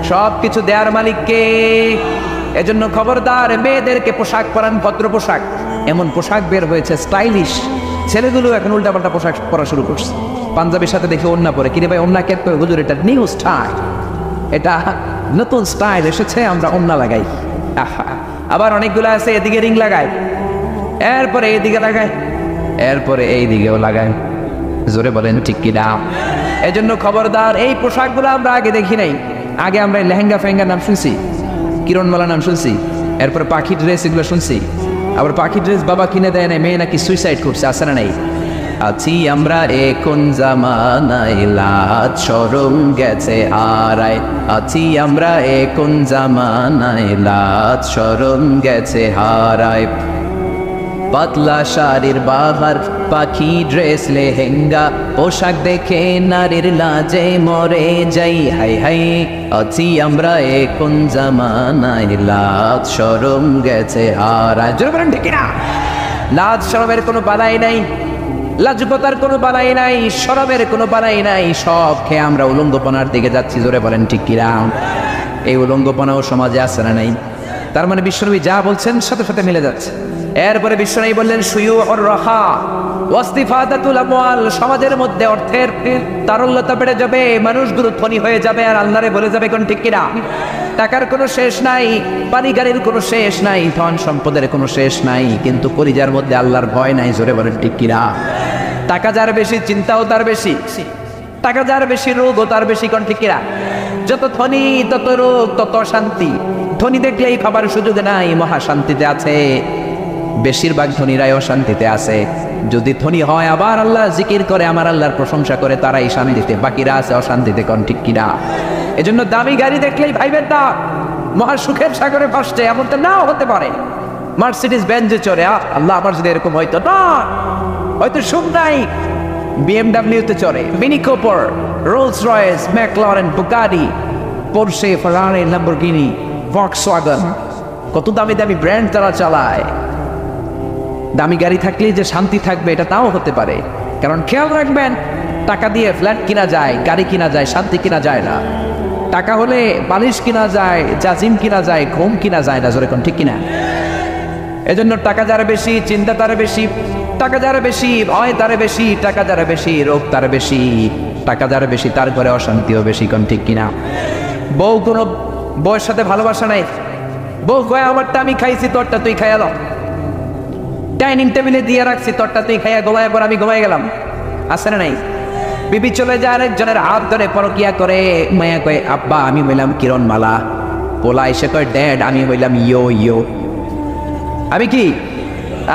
সব কিছু দেয়ার মালিককে। এজন্য খবরদার, মেয়েদেরকে পোশাক পরান, ভদ্র পোশাক। এমন পোশাক বের হয়েছে স্টাইলিশ, ছেলেগুলো এখন উল্টাপাল্টা পোশাক পরা শুরু করছে। পাঞ্জাবির সাথে দেখে ওন্না পরে, কিরে ভাই ওন্না কে? হুজুর এটা নিউ স্টাইল, এটা নতুন স্টাইল এসেছে, আমরা ওন্না লাগাই। আবার অনেকগুলো আছে এদিকে রিং লাগায়, এরপরে এইদিকে লাগায়, এরপরে এই দিকেও লাগায়। জোরে বলেন ঠিক কিনা? এজন্য খবরদার, এই পোশাকগুলো আমরা আগে দেখি নাই। আগে আমরা লেহেঙ্গা ফেহেঙ্গার নাম শুনছি, কিরণমালা নাম শুনছি, এরপরে পাখি ড্রেস এগুলো শুনছি। আবার পাখি ড্রেস বাবা কিনে দেয় না, মেয়ে নাকি সুইসাইড করছে, আসে না নাই? আছি আমরা এখন জামানায়, লাজ শরম গেছে হারায়। আছি আমরা এখন জামানায়, লাজ শরম গেছে হারায়। পাতলা শাড়ির বাহার, পাখি ড্রেস লেহেঙ্গা, পোশাক দেখে নারীর লাজে মরে যাই। হাই হাই, আছি আমরা এখন জামানায়, লাজ শরম গেছে হারায়। জোরে বলেন ঠিক কিনা? লাজ শরমের কোনো বালাই নাই, লাজুকতার কোনো বালাই নাই, শরমের কোনো বালাই নাই। সব খেয়ে আমরা উলঙ্গপনার দিকে যাচ্ছি। জোরে বলেন ঠিক কিনা? এই উলঙ্গপনাও সমাজে আছে না নাই? তার মানে বিশ্বনবী যা বলছেন সাথে সাথে মিলে যাচ্ছে। এরপরে বিশ্বনবী বললেন শুয়ুউর রাহা ওয়াস্তিফাদাতুল আমওয়াল, সমাজের মধ্যে অর্থের তারল্যতা বেড়ে যাবে, মানুষগুলো ধনী হয়ে যাবে আর আল্লাহরে বলে যাবে, কোন ঠিক কিনা? টাকার কোনো শেষ নাই, বাড়ি গাড়ির কোনো শেষ নাই, ধন সম্পদের কোনো শেষ নাই, কিন্তু কলিজার মধ্যে আল্লাহর ভয় নাই। জোরে বলেন ঠিক কিনা? টাকা যার বেশি, চিন্তাও তার বেশি, টাকা যার বেশি, রোগও তার বেশি, কোন ঠিক কিনা? যত ধনী তত রোগ, তত শান্তি। ধনী দেখলেই খাবার সুযোগ নাই, মহা শান্তিতে আছে। বেশিরভাগ ধনীরাই অশান্তিতে আছে। যদি ধনী হয় আবার আল্লাহ জিকির করে, আমার আল্লাহর প্রশংসা করে, তারাই শান্তিতে, বাকিরা আছে অশান্তিতে, কোন ঠিক কিনা? এজন্য দামি গাড়ি দেখলেই ভাইবেন না মহা সুখের সাগরে ভাসছে, এমনটা নাও হতে পারে। মার্সিডিজ বেঞ্জে চড়ে, আল্লাহ আমার যদি এরকম হয়তো না, হয়তো সুখ নাই। বিএমডাব্লিউতে চড়ে, Mini Cooper, Rolls Royce, McLaren, Bugatti, Porsche, Ferrari, Lamborghini, Volkswagen, কত দামি দামি ব্র্যান্ড তারা চালায়। দামি গাড়ি থাকলে যে শান্তি থাকবে এটা তাও হতে পারে, কারণ খেয়াল রাখবেন, টাকা দিয়ে ফ্ল্যাট কিনা যায়, গাড়ি কিনা যায়, শান্তি কিনা যায় না। টাকা হলে বালিশ কিনা যায়, জাজিম কিনা যায়, ঘুম কিনা যায় না। জোরে কোন ঠিক কিনা? এজন্য টাকা যারা বেশি, চিন্তা তার বেশি, টাকা যারা বেশি, ভয় তার বেশি, টাকা যারা বেশি, রোগ তার বেশি, টাকা যারা বেশি, তার ঘরে অশান্তিও বেশি, কোন ঠিক কিনা? বউ কোনো বউয়ের সাথে ভালোবাসা নাই, বউ কয় আমারটা আমি খাইছি, তোরটা তুই খাইয়াল। ডাইনিং টেবিলে দিয়ে রাখছি, তোরটা তুই খাইয়া ঘুমায় পর আমি ঘুমাই গেলাম, আছে না নাই? বিবি চলে যায় আরেকজনের হাত ধরে পরকিয়া করে। মায়া কয় আব্বা আমি বললাম কিরণমালা। পোলা এসে কয় ড্যাড আমি বললাম ইয়ো ইয়ো। আমি কি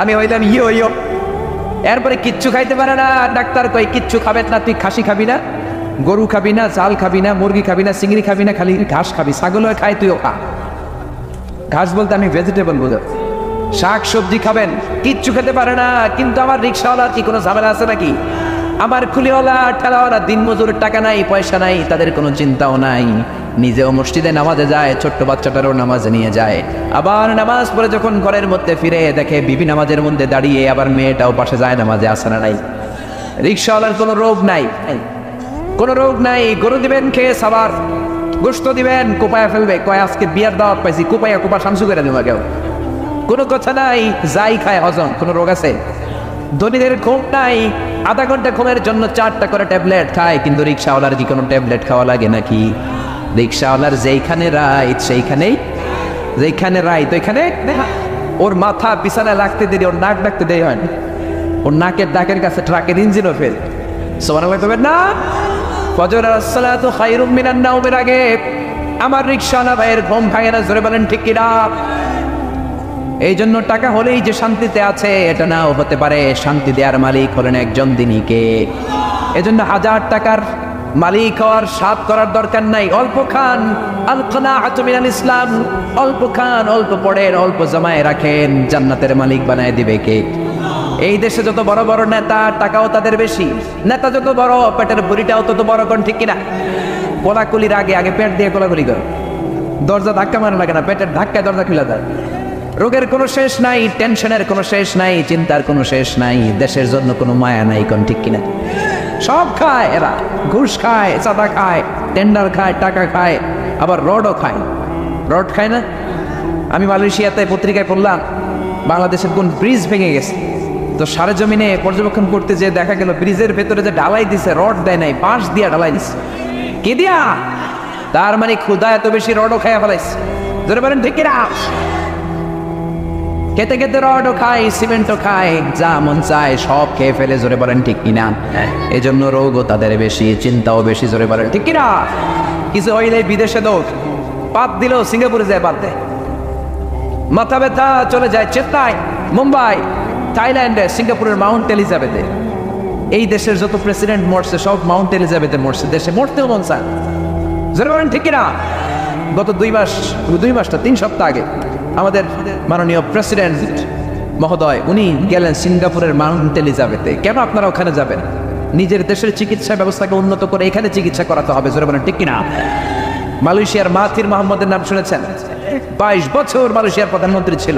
আমি হইলাম ইয়ো ইয়ো। এরপরে কিচ্ছু খাইতে পারে না। ডাক্তার কয় কিচ্ছু খাবে না, তুই খাসি খাবি না, গরু খাবি না, চাল খাবি না, মুরগি খাবি না, চিংড়ি খাবি না, খালি ঘাস খাবি। ছাগলও খায় তুইও খা। ঘাস বলতে আমি ভেজিটেবল বোঝা। শাক সবজি খাবেন, কিচ্ছু খেতে পারে না। কিন্তু আমার রিক্সাওয়ালার কি কোনো ঝামেলা আছে নাকি? আমার কুলিওয়ালা ঠেলাওয়ালা দিন মজুরের টাকা নাই, পয়সা নাই, তাদের কোনো চিন্তাও নাই। নিজেও মসজিদে নামাজে যায়, ছোট্ট বাচ্চাটারও নামাজে নিয়ে যায়। আবার নামাজ পড়ে যখন ঘরের মধ্যে ফিরে দেখে বিবি নামাজের মধ্যে দাঁড়িয়ে, আবার মেয়েটাও পাশে যায় নামাজে, আসে না নাই? রিক্সাওয়ালার কোনো রোগ নাই, কোনো রোগ নাই। গরু দিবেন খেয়ে সাবার, গোস্ত দিবেন কোপায়া ফেলবে, কয় আজকে বিয়ার দাওয়াত পাইছি, কোপায়া কোপা শামসু করে দেবো কেউ। কোনো কথা নাই, যাই খায় হজম। কোনো রোগ আছে? ধনীদের ঘুম নাই, আধা ঘন্টা ঘুমের জন্য 4টা করে ট্যাবলেট খায়। কিন্তু রিক্সাওয়ালার কি কোনো ট্যাবলেট খাওয়া লাগে নাকি? রিক্সাওয়ালার যেইখানে রাইট সেইখানেই, যেইখানে রাইট ওইখানে ওর মাথা বিছানায় লাগতে দেরি, ওর নাক ডাকতে দেরি হয় না। ওর নাকের ডাকের কাছে ট্রাকের ইঞ্জিনও ফেল। সুবহানাল্লাহ কইবেন না? ফজরের আসসালাতু খায়রুম মিনান নাওমের আগে আমার রিক্সাওয়ালা ভাইয়ের ঘুম ভাঙে না। জোরে বলেন ঠিক কিনা? এই জন্য টাকা হলেই যে শান্তিতে আছে এটা নাও হতে পারে। শান্তি দেওয়ার মালিক হলেন একজন, তিনি কে? এজন্য 1000 টাকার মালিক হওয়ার সাধ করার দরকার নাই। অল্প খান, আল কানাআতু মিনাল ইসলাম। অল্প খান, অল্প পড়েন, অল্প জমায়ে রাখেন, জান্নাতের মালিক বানায় দিবে কে? এই দেশে যত বড় বড় নেতা, টাকাও তাদের বেশি। নেতা যত বড়, পেটের ভুঁড়িটাও তত বড়। কোন ঠিক কিনা? কোলাকুলির আগে আগে পেট দিয়ে কোলাকুলি কর। দরজা ধাক্কা মারা লাগে না, পেটের ধাক্কায় দরজা খুলে দেয়। রোগের কোনো শেষ নাই, টেনশনের কোনো শেষ নাই, চিন্তার কোনো শেষ নাই, দেশের জন্য কোনো মায়া নাই। কোন ঠিক কিনা? সব খায় এরা, ঘুষ খায়, চাঁদা খায়, টেন্ডার খায়, টাকা খায়, আবার রডও খায়। রড খায় না? আমি মালয়েশিয়াতে পত্রিকায় পড়লাম বাংলাদেশের কোন ব্রিজ ভেঙে গেছে, তো সারেজমিনে পর্যবেক্ষণ করতে যে দেখা গেল ব্রিজের ভেতরে যে ঢালাই দিছে, রড দেয় নাই, বাঁশ দিয়া ঢালাই দিছে। কি দিয়া? তার মানে ক্ষুধা এত বেশি রডও খায় ফেলাইছে। ধরে বলেন ঠিক কিনা? খেতে খেতে রডও খায়, সিমেন্টও খায়, যা মন চায় সব খেয়ে ফেলে। জোরে বলেন ঠিক কিনা? এই জন্য রোগও তাদের বেশি, চিন্তাও বেশি। জোরে বলেন ঠিক কিনা? কিছু হইলে বিদেশে দৌড়, পাত দিল সিঙ্গাপুরে যায় বাদ দেয়। মাথা ব্যথা চলে যায় চেন্নাই, মুম্বাই, থাইল্যান্ডে, সিঙ্গাপুরের মাউন্ট এলিজাবেথে। এই দেশের যত প্রেসিডেন্ট মরছে সব মাউন্ট এলিজাবেথে মরছে। দেশে মরতেও মন চায়। জোরে বলেন ঠিক কিনা? গত 3 সপ্তাহ আগে আমাদের মাননীয় প্রেসিডেন্ট মহোদয় উনি গেলেন সিঙ্গাপুরের মাউন্ট এলিজাবেথে। কেন আপনারা ওখানে যাবেন? নিজের দেশের চিকিৎসা ব্যবস্থাকে উন্নত করে এখানে চিকিৎসা করাতে হবে। জোরে বলেন ঠিক কিনা? মালয়েশিয়ার মাহাথির মোহাম্মদের নাম শুনেছেন? 22 বছর মালয়েশিয়ার প্রধানমন্ত্রী ছিল।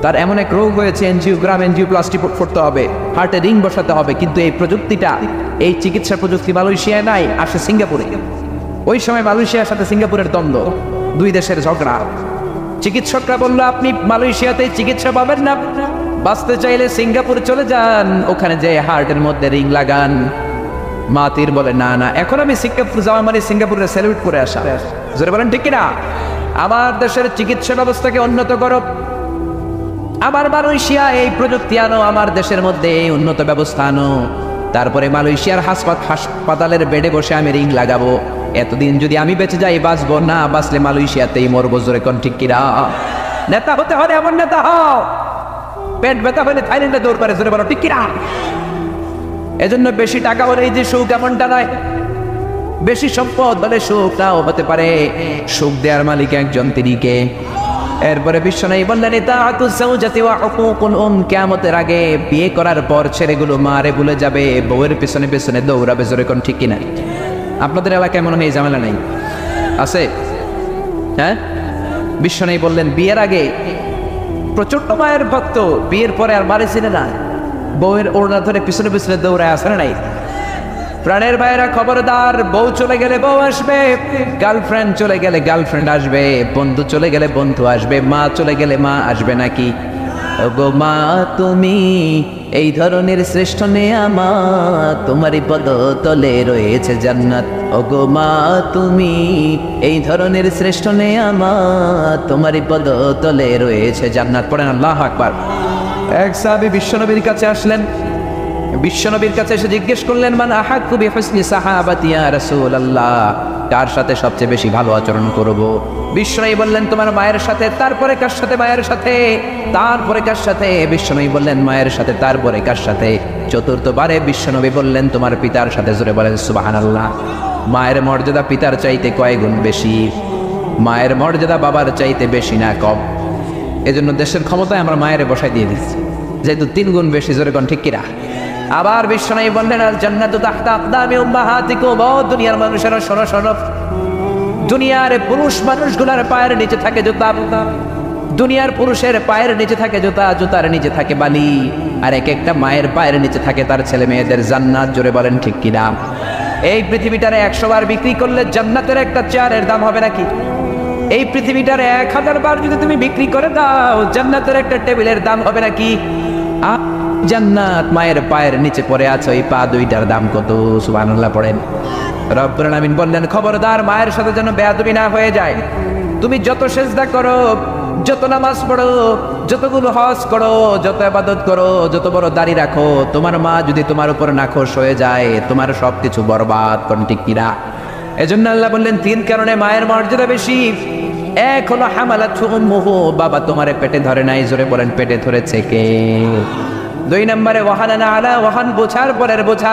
তার এমন এক রোগ হয়েছে, এনজিওগ্রাম, এনজিওপ্লাস্টি করতে হবে, হার্টে রিং বসাতে হবে। কিন্তু এই প্রযুক্তিটা, এই চিকিৎসা প্রযুক্তি মালয়েশিয়ায় নাই, আসে সিঙ্গাপুরে। ওই সময় মালয়েশিয়ার সাথে সিঙ্গাপুরের দ্বন্দ্ব, 2 দেশের ঝগড়া। চিকিৎসকরা বললো আপনি মালয়েশিয়াতে চিকিৎসা পাবেন না, বাঁচতে চাইলে সিঙ্গাপুরে চলে যান, ওখানে যে হার্টের মধ্যে রিং লাগান। মাতির বলে না না, এখন আমি সিঙ্গাপুর যাওয়া মানে সিঙ্গাপুরে স্যালুট করে আসা। জোরে বলেন ঠিক কিনা? আমার দেশের চিকিৎসা ব্যবস্থাকে উন্নত করো, আমার মালয়েশিয়া এই প্রযুক্তি আনো, আমার দেশের মধ্যে এই উন্নত ব্যবস্থা আনো। তারপরে মালয়েশিয়ার হাসপাতালের বেডে বসে আমি রিং লাগাবো। এতদিন যদি আমি বেঁচে যাই বাঁচবো, না বাঁচলে মালয়েশিয়াতেই মরবো। জোরে কোন ঠিক কিনা? নেতা হতে হলে এমন নেতা হও, পেট ব্যথা হলে থাইল্যান্ডে দৌড় করে। জোরে বলো ঠিক কিনা? এজন্য বেশি টাকা হলে এই যে সুখ, এমনটা নয়। বেশি সম্পদ হলে সুখ নাও হতে পারে। সুখ দেওয়ার মালিক একজন, তিনি কে? এরপরে বিশ্বনবী বললেন ইতাআতুজ যাওজাতি ওয়া হুকুকুল কিয়ামতের আগে বিয়ে করার পর ছেলেগুলো মারে ভুলে যাবে, বউয়ের পিছনে পিছনে দৌড়াবে। জোরে কোন ঠিক কিনা? আপনাদের এলাকায় মনে হয় এই ঝামেলা নাই? আছে? হ্যাঁ, বিশ্বনবী বললেন বিয়ের আগে প্রচন্ড মায়ের ভক্ত, বিয়ের পরে আর মারে চিনে না, বউয়ের ওড়না ধরে পিছনে পিছনে দৌড়ায়। আসে নাই? প্রাণের ভাইরা খবরদার, বউ চলে গেলে বউ আসবে, গার্লফ্রেন্ড চলে গেলে গার্লফ্রেন্ড আসবে, বন্ধু চলে গেলে বন্ধু আসবে, মা চলে গেলে মা আসবে নাকি? ওগো মা তুমি এই ধরনের শ্রেষ্ঠ নেয়ামত, তোমারই পদতলে রয়েছে জান্নাত। ওগো মা তুমি এই ধরনের শ্রেষ্ঠ নেয়ামত, তোমারই পদতলে রয়েছে জান্নাত। পড়েন আল্লাহু আকবার। এক সাহাবী বিশ্বনবীর কাছে আসলেন, বিশ্বনবীর কাছে এসে জিজ্ঞেস করলেন, মান আহাক্কু বিহুসনি সাহাবাতি ইয়া রাসূলুল্লাহ, কার সাথে সবচেয়ে বেশি ভালো আচরণ করব? বিশ্বনবী বললেন, তোমার মায়ের সাথে। তারপরে কার সাথে? মায়ের সাথে। তারপরে কার সাথে? বিশ্বনবী বললেন, মায়ের সাথে। তারপরে কার সাথে? চতুর্থবারে বিশ্বনবী বললেন, তোমার পিতার সাথে। জোরে বলেন সুবহানাল্লাহ। মায়ের মর্যাদা পিতার চাইতে কয় গুণ বেশি? মায়ের মর্যাদা বাবার চাইতে বেশি না কম? এজন্য দেশের ক্ষমতায় আমরা মায়ের বসায় দিয়ে দিচ্ছি, যেহেতু 3 গুণ বেশি। জোরে কোন ঠিক কিনা? আবার বিশ্বনবী বললেন, আল জান্নাতু তাহতা আকদামি উম্মাহাতিকুম, ও দুনিয়ার মানুষেরা শোনো শোনো, দুনিয়ার পুরুষ মানুষগুলার পায়ের নিচে থাকে জুতা, দুনিয়ার পুরুষের পায়ের নিচে থাকে জুতা, জুতার নিচে থাকে বালি, আর এক একটা মায়ের পায়ের নিচে থাকে তার ছেলে মেয়েদের জান্নাত। জোরে বলেন ঠিক কিনা? এই পৃথিবীটারে 100 বার বিক্রি করলে জান্নাতের একটা চেয়ারের দাম হবে নাকি? এই পৃথিবীটারে 1000 বার যদি তুমি বিক্রি করে দাও, জান্নাতের একটা টেবিলের দাম হবে নাকি? জান্নাত মায়ের পায়ের নিচে পড়ে আছে, ওই পা দুইটার দাম কত? সুবহানাল্লাহ পড়েন। রব্বুল আলামিন বললেন, খবরদার মায়ের সাথে যেন বেয়াদবি না হয়ে যায়। তুমি যত সেজদা করো, যত নামাজ পড়ো, যতগুলো হজ করো, যত ইবাদত করো, যত বড় দাড়ি রাখো, তোমার মা যদি তোমার উপর নাখোশ হয়ে যায়, তোমার সবকিছু বরবাদ। কোন ঠিক কিনা? এজন্য আল্লাহ বললেন 3 কারণে মায়ের মর্যাদা বেশি। এক হলো হামালাতহু উম্মুহু, বাবা তোমারে পেটে ধরে নাই। জোরে বলেন, পেটে ধরেছে কে? 2 নম্বরে ওয়াহানানা আলা ওয়াহান, বোঝার পরের বোঝা,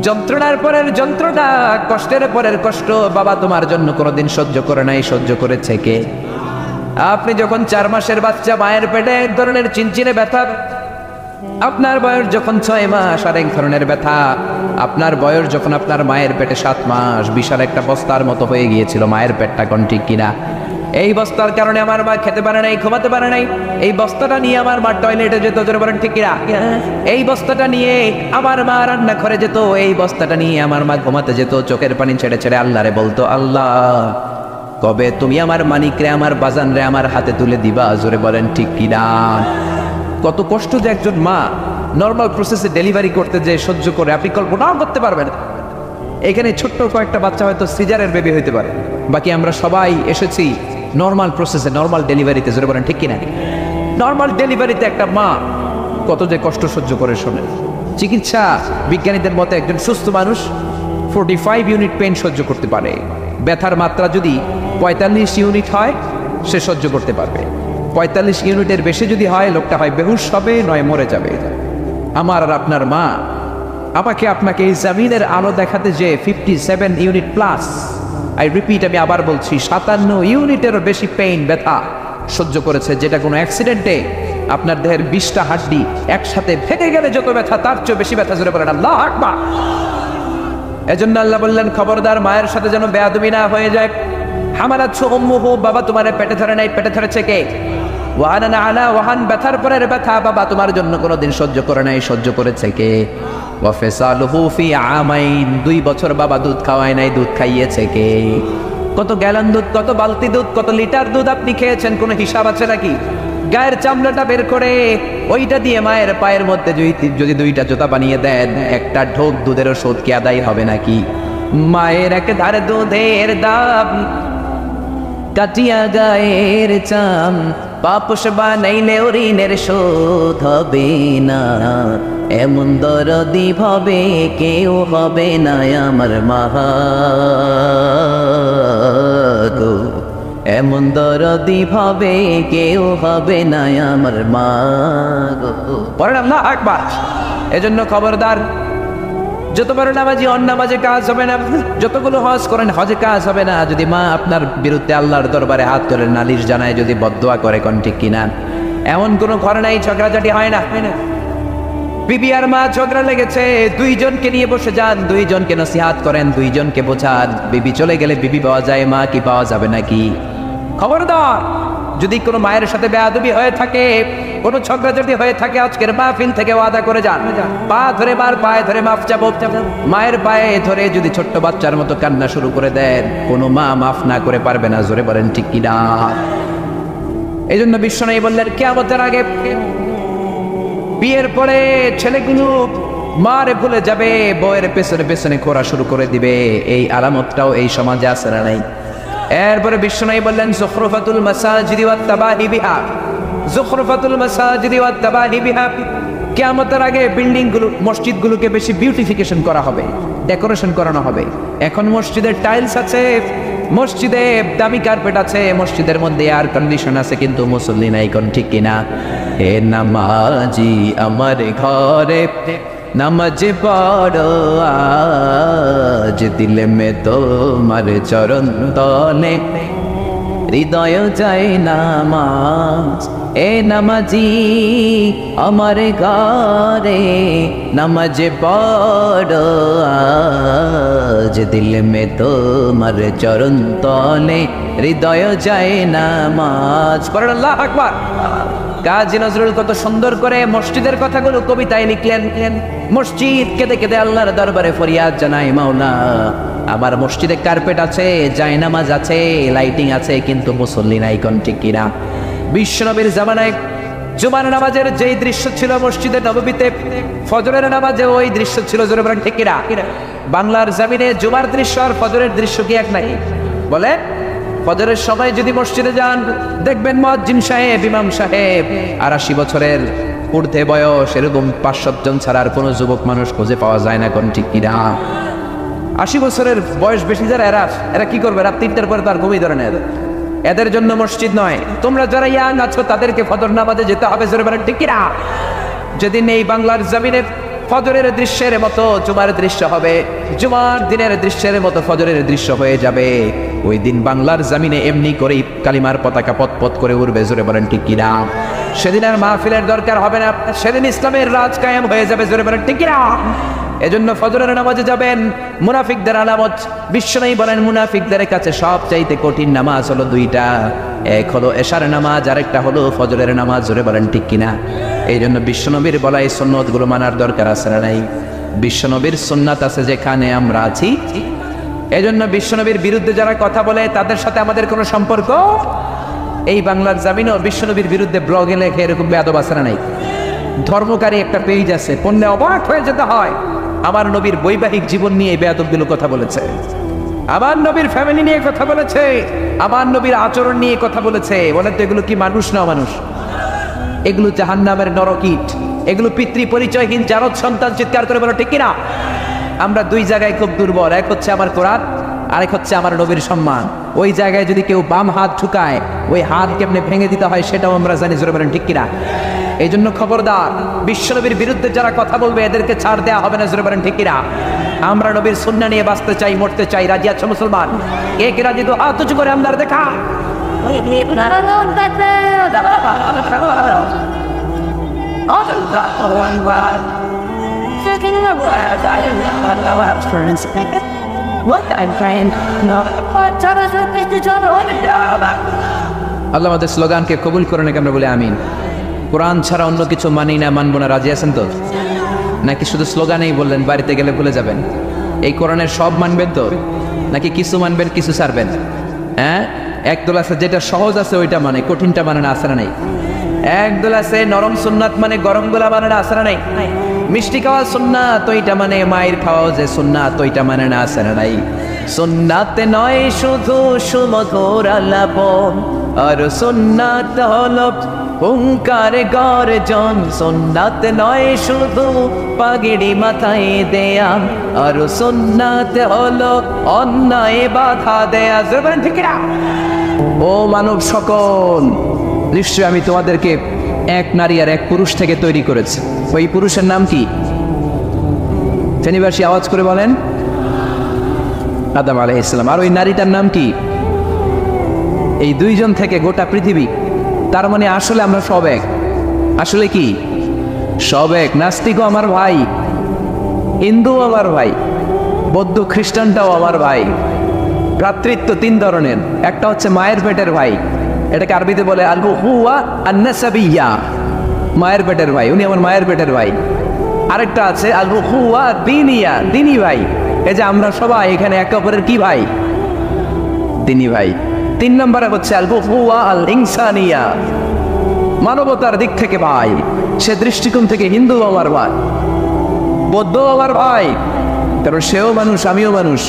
যন্ত্রণার পরের যন্ত্রণা, কষ্টের পরের কষ্ট বাবা তোমার জন্য কোনোদিন সহ্য করে নাই। সহ্য করেছে কে? আপনি যখন 4 মাসের বাচ্চা, মায়ের পেটে এক ধরনের চিনচিনে ব্যথা, আপনার বয়স যখন 6 মাস আর এক ধরনের ব্যথা, আপনার বয়স যখন আপনার মায়ের পেটে 7 মাস, বিশাল একটা বস্তার মতো হয়ে গিয়েছিল মায়ের পেটটা। কোন ঠিক কিনা? এই বস্তার কারণে আমার মা খেতে পারে নাই, ঘুমাতে পারে নাই। এই বস্তাটা নিয়ে আমার মা টয়লেটে যেত। জোরে বলেন ঠিক কিনা? এই বস্তাটা নিয়ে আমার মা রান্না ঘরে যেত। এই বস্তাটা নিয়ে আমার মা ঘুমাতে যেত। চোখের পানি ছেড়ে ছেড়ে আল্লাহরে বলতো, আল্লাহ কবে তুমি আমার মানিক রে, আমার বাজান রে আমার হাতে তুলে দিবা? জোরে বলেন ঠিক কিনা? কত কষ্ট যে একজন মা নর্মাল প্রসেসে ডেলিভারি করতে যে সহ্য করে, আপনি কল্পনাও করতে পারবেন। এখানে ছোট্ট কয়েকটা বাচ্চা হয়তো সিজারের বেবি হইতে পারে, বাকি আমরা সবাই এসেছি নর্মাল প্রসেসে, নর্মাল ডেলিভারিতে। জোরে বলেন ঠিক কিনা? নর্মাল ডেলিভারিতে একটা মা কত যে কষ্ট সহ্য করে শোনেন। চিকিৎসা বিজ্ঞানীদের মতে একজন সুস্থ মানুষ 45 ইউনিট পেইন সহ্য করতে পারে। ব্যথার মাত্রা যদি 45 ইউনিট হয়, সে সহ্য করতে পারবে। 45 ইউনিটের বেশি যদি হয়, লোকটা হয় বেহুশ হবে, নয় মরে যাবে। আমার আর আপনার মা আমাকে আপনাকে এই জামিনের আলো দেখাতে যে 57 ইউনিট প্লাস, আই রিপিট, আমি আবার বলছি, 57 ইউনিটেরও বেশি পেইন, ব্যথা সহ্য করেছে, যেটা কোনো অ্যাক্সিডেন্টে আপনার দেহের 20টা হাড্ডি একসাথে ভেঙে গেলে যত ব্যথা, তার চেয়ে বেশি ব্যথা। জোরে বলেন আল্লাহু আকবার। এজন্য আল্লাহ বললেন, খবরদার মায়ের সাথে যেন বেয়াদবি না হয়ে যায়। হামালাতহু উম্মুহু, বাবা তোমার পেটে ধরে নাই। পেটে ধরেছে কে? ওয়াহানানা আলা ওয়াহান, ব্যথার পরের ব্যথা বাবা তোমার জন্য কোনোদিন সহ্য করে নাই। সহ্য করেছে কে? ওয়া ফিসালুহু ফি আমাইন, 2 বছর বাবা দুধ খাওয়ায় নাই। দুধ খাইয়েছে কে? কত গ্যালন দুধ, কত বালতি দুধ, কত লিটার দুধ আপনি খেয়েছেন, কোনো হিসাব আছে নাকি? গায়ের চামড়াটা বের করে ওইটা দিয়ে মায়ের পায়ের মধ্যে যদি 2টা জুতা বানিয়ে দেন, একটা ঢোক দুধেরও শোধ কি আদায় হবে নাকি? মায়ের এক ধারে দুধের দাম, কাটিয়া গায়ের চাম, পাপস বানাইলে ঋণের শোধ হবে না। এমন দরদি ভাবে কেউ হবে না আমার মা গো, এমন দরদি ভাবে কেউ হবে না আমার মা গো। পড়েন আল্লাহু আকবার। এজন্য খবরদার, যত বড় নামাজি অন্নামাজে কাজ হবে না, যতগুলো হজ করেন হজে কাজ হবে না, যদি মা আপনার বিরুদ্ধে আল্লাহর দরবারে হাত তুলে নালিশ জানায়, যদি বদদোয়া করে। কোন ঠিক কিনা? এমন কোনো ঘর নাই ঝগড়াঝাটি হয় না। বিবি আর মা ঝগড়া লেগেছে, 2 জনকে নিয়ে বসে যান, 2 জনকে নসিহাত করেন, 2 জনকে বোঝান। বিবি চলে গেলে বিবি পাওয়া যায়, মা কি পাওয়া যাবে নাকি? খবরদার, যদি কোনো মায়ের সাথে বেয়াদবি হয়ে থাকে, কোনো ঝগড়াঝাটি হয়ে থাকে, আজকের মাহফিল থেকে ওয়াদা করে যান, পা ধরে মার পায়ে ধরে মাফ চাবো। মায়ের পায়ে ধরে যদি ছোট্ট বাচ্চার মতো কান্না শুরু করে দেন, কোনো মা মাফ না করে পারবে না। জোরে বলেন ঠিক কিনা? এই জন্য বিশ্বনবী বললেন, কিয়ামতের আগে বিয়ের পরে ছেলেগুলো মারে ভুলে যাবে, বউয়ের পেছনে পেছনে ঘোরা শুরু করে দিবে। এই আলামতটাও এই সমাজে আছে না নাই? এরপরে বিশ্বনবী বললেন, যুখরুফাতুল মাসাজিদি ওয়াত তাবাহি বিহা, যুখরুফাতুল মাসাজিদি ওয়াত তাবাহি বিহা, কিয়ামতের আগে বিল্ডিং গুলো মসজিদগুলোকে বেশি বিউটিফিকেশন করা হবে, ডেকোরেশন করানো হবে। এখন মসজিদের টাইলস আছে, মসজিদে দামি কার্পেট আছে, মসজিদের মধ্যে এয়ার কন্ডিশন আছে, কিন্তু মুসল্লি নাই। কোন ঠিক কিনা? হে নামাজি আমার ঘরে নামাজ পড়ো আজ, দিলে মে তোমার চরণ তলে হৃদয় যায় নামাজ। এ নামাজি আমার ঘরে নামাজ পড়ো আজ, দিল মে তোমার চরণ তলে হৃদয় যায় নামাজ। পড়েন আল্লাহু আকবার। কাজী নজরুল কত সুন্দর করে মসজিদের কথাগুলো কবিতায় লিখলেন। মসজিদ কেঁদে কেঁদে আল্লাহর দরবারে ফরিয়াদ জানায়, মাওলা আমার মসজিদে কার্পেট আছে, জায়নামাজ আছে, লাইটিং আছে, কিন্তু মুসল্লি নাই। কোন ঠিক কিনা? বিশ্বনবীর জামানায় জুমার নামাজের যেই দৃশ্য ছিল মসজিদে নববীতে, ফজরের নামাজে ওই দৃশ্য ছিল। জোরে বলেন ঠিক কিনা? বাংলার জমিনে জুমার দৃশ্য আর ফজরের দৃশ্য কি এক নাই? বলে ফজরের সময় যদি মসজিদে যান, দেখবেন মুয়াজ্জিন সাহেব, ইমাম সাহেব ৮৮ বছরের ঊর্ধ্বে বয়স, এরকম ৫-৭ জন ছাড়া আর কোনো যুবক মানুষ খুঁজে পাওয়া যায় না। কোন ঠিক কিনা? ৮০ বছরের বয়স বেশি যারা, এরা কি করবে? রাত ৩টার পরে তার ঘুমিয়ে ধরে নেয়। এদের জন্য মসজিদ নয়। তোমরা যারা ইয়াং আছো তাদেরকে ফজর নামাজে যেতে হবে। জোরে বলেন ঠিক কিনা? যেদিন এই বাংলার জমিনে ফজরের দৃশ্যের মতো জুমার দৃশ্য হবে, জুমার দিনের দৃশ্যের মতো ফজরের দৃশ্য হয়ে যাবে, ওই দিন বাংলার জমিনে এমনি করেই কালিমার পতাকা পথ করে উড়বে। জোরে বলেন ঠিক কিনা? সেদিন আর মাহফিলের দরকার হবে না, সেদিন ইসলামের রাজ কায়েম হয়ে যাবে। জোরে বলেন ঠিক কিনা? এজন্য ফজরের নামাজে যাবেন। মুনাফিকদের আলামত, বিশ্বনবী বলেন মুনাফিকদের কাছে সবচাইতে কঠিন নামাজ হলো দুইটা, এক হলো এশার নামাজ, আরেকটা হলো ফজরের নামাজ। জোরে বলেন ঠিক কিনা? এই জন্য বিশ্বনবীর বলা এই সুন্নতগুলো মানার দরকার আছে না নাই? বিশ্বনবীর সুন্নাত আছে যেখানে আমরা আছি। এই জন্য বিশ্বনবীর বিরুদ্ধে যারা কথা বলে তাদের সাথে আমাদের কোনো সম্পর্ক। এই বাংলার জামিনও বিশ্বনবীর বিরুদ্ধে ব্লগে লেখে এরকম বেয়াদব আছে না নাই? ধর্মকারী একটা পেজ আছে, পড়লে অবাক হয়ে যেতে হয়। আমার নবীর বৈবাহিক জীবন নিয়ে বেয়াদবগুলো কথা বলেছে, আমার নবীর ফ্যামিলি নিয়ে কথা বলেছে, আমার নবীর আচরণ নিয়ে কথা বলেছে। বলেন তো এগুলো কি মানুষ না মানুষ? এগুলো জাহান্নামের নরকীট, এগুলো পিতৃ পরিচয়হীন জারদ সন্তান। চিৎকার করে বলো ঠিক কিনা? আমরা দুই জায়গায় খুব দুর্বল, এক হচ্ছে আমার কোরআন, আরেক হচ্ছে আমার নবীর সম্মান। ওই জায়গায় যদি কেউ বাম হাত ঢুকায়, ওই হাত কেমনে ভেঙে দিতে হয় সেটাও আমরা জানি। জোরে বলেন ঠিক কিনা? এই জন্য খবরদার, বিশ্বনবীর বিরুদ্ধে যারা কথা বলবে এদেরকে ছাড় দেওয়া হবে না। জোরে বলেন ঠিক কিনা? আমরা নবীর সুন্নাহ নিয়ে বাঁচতে চাই, মরতে চাই। রাজি আছো মুসলমান? কে কে রাজি? তো হাত উঁচু করে আমদার দেখা। আল্লাহ আমাদের স্লোগানকে কবুল করে নাকি আমরা বলি আমিন। কোরআন ছাড়া অন্য কিছু মানি না, মানবো না। রাজি আছেন তো? নাকি শুধু স্লোগানেই বললেন, বাড়িতে গেলে ভুলে যাবেন? এই কোরআনের সব মানবেন তো, নাকি কিছু মানবেন কিছু ছাড়বেন? হ্যাঁ, একদল আছে যেটা সহজ আছে ওইটা মানে, কঠিনটা মানে না, আছে না নাই? একদল আছে নরম সুন্নাত মানে, গরম গোলা মানে না, আছে না নাই? মিষ্টি খাওয়া সুন্নাত ওইটা মানে, মায়ের খাওয়াও যে সুন্নাত ওইটা মানে না, আছে না নাই? সুন্নাতে নয় শুধু সুমধুর আলাপন, আর সুন্নাত হলো হুঙ্কার গর্জন। সুন্নাত নয় শুধু পাগড়ি মাথায় দেয়া, আর সুন্নাত হলো অন্যায় বাধা দেয়া। ঠিক না? ও মানব সকল, নিশ্চয় আমি তোমাদেরকে এক নারী আর এক পুরুষ থেকে তৈরি করেছি। ওই পুরুষের নাম কি? ফেনীবাসী আওয়াজ করে বলেন। আদম আলাইহিস সালাম। আর ওই নারীটার নাম কি? এই দুইজন থেকে গোটা পৃথিবী। তার মানে আসলে আমরা সব এক। আসলে কি? সব এক। নাস্তিকও আমার ভাই, হিন্দুও আমার ভাই, বৌদ্ধ খ্রিস্টানটাও আমার ভাই। ভ্রাতৃত্ব তিন ধরনের। একটা হচ্ছে মায়ের পেটের ভাই, এটাকে আরবিতে বলে আল উখুওয়া আন-নাসাবিয়্যা, মায়ের পেটের ভাই, উনি আমার মায়ের পেটের ভাই। আরেকটা আছে আল উখুওয়া দীনিয়া, দিনী ভাই। এই যে আমরা সবাই এখানে একে অপরের কি ভাই? দিনী ভাই। 3 নম্বরে হচ্ছে আল উখুওয়া আল ইনসানিয়া, মানবতার দিক থেকে ভাই। সে দৃষ্টিকোণ থেকে হিন্দু আমার ভাই, বৌদ্ধ আমার ভাই, কারণ সেও মানুষ আমিও মানুষ।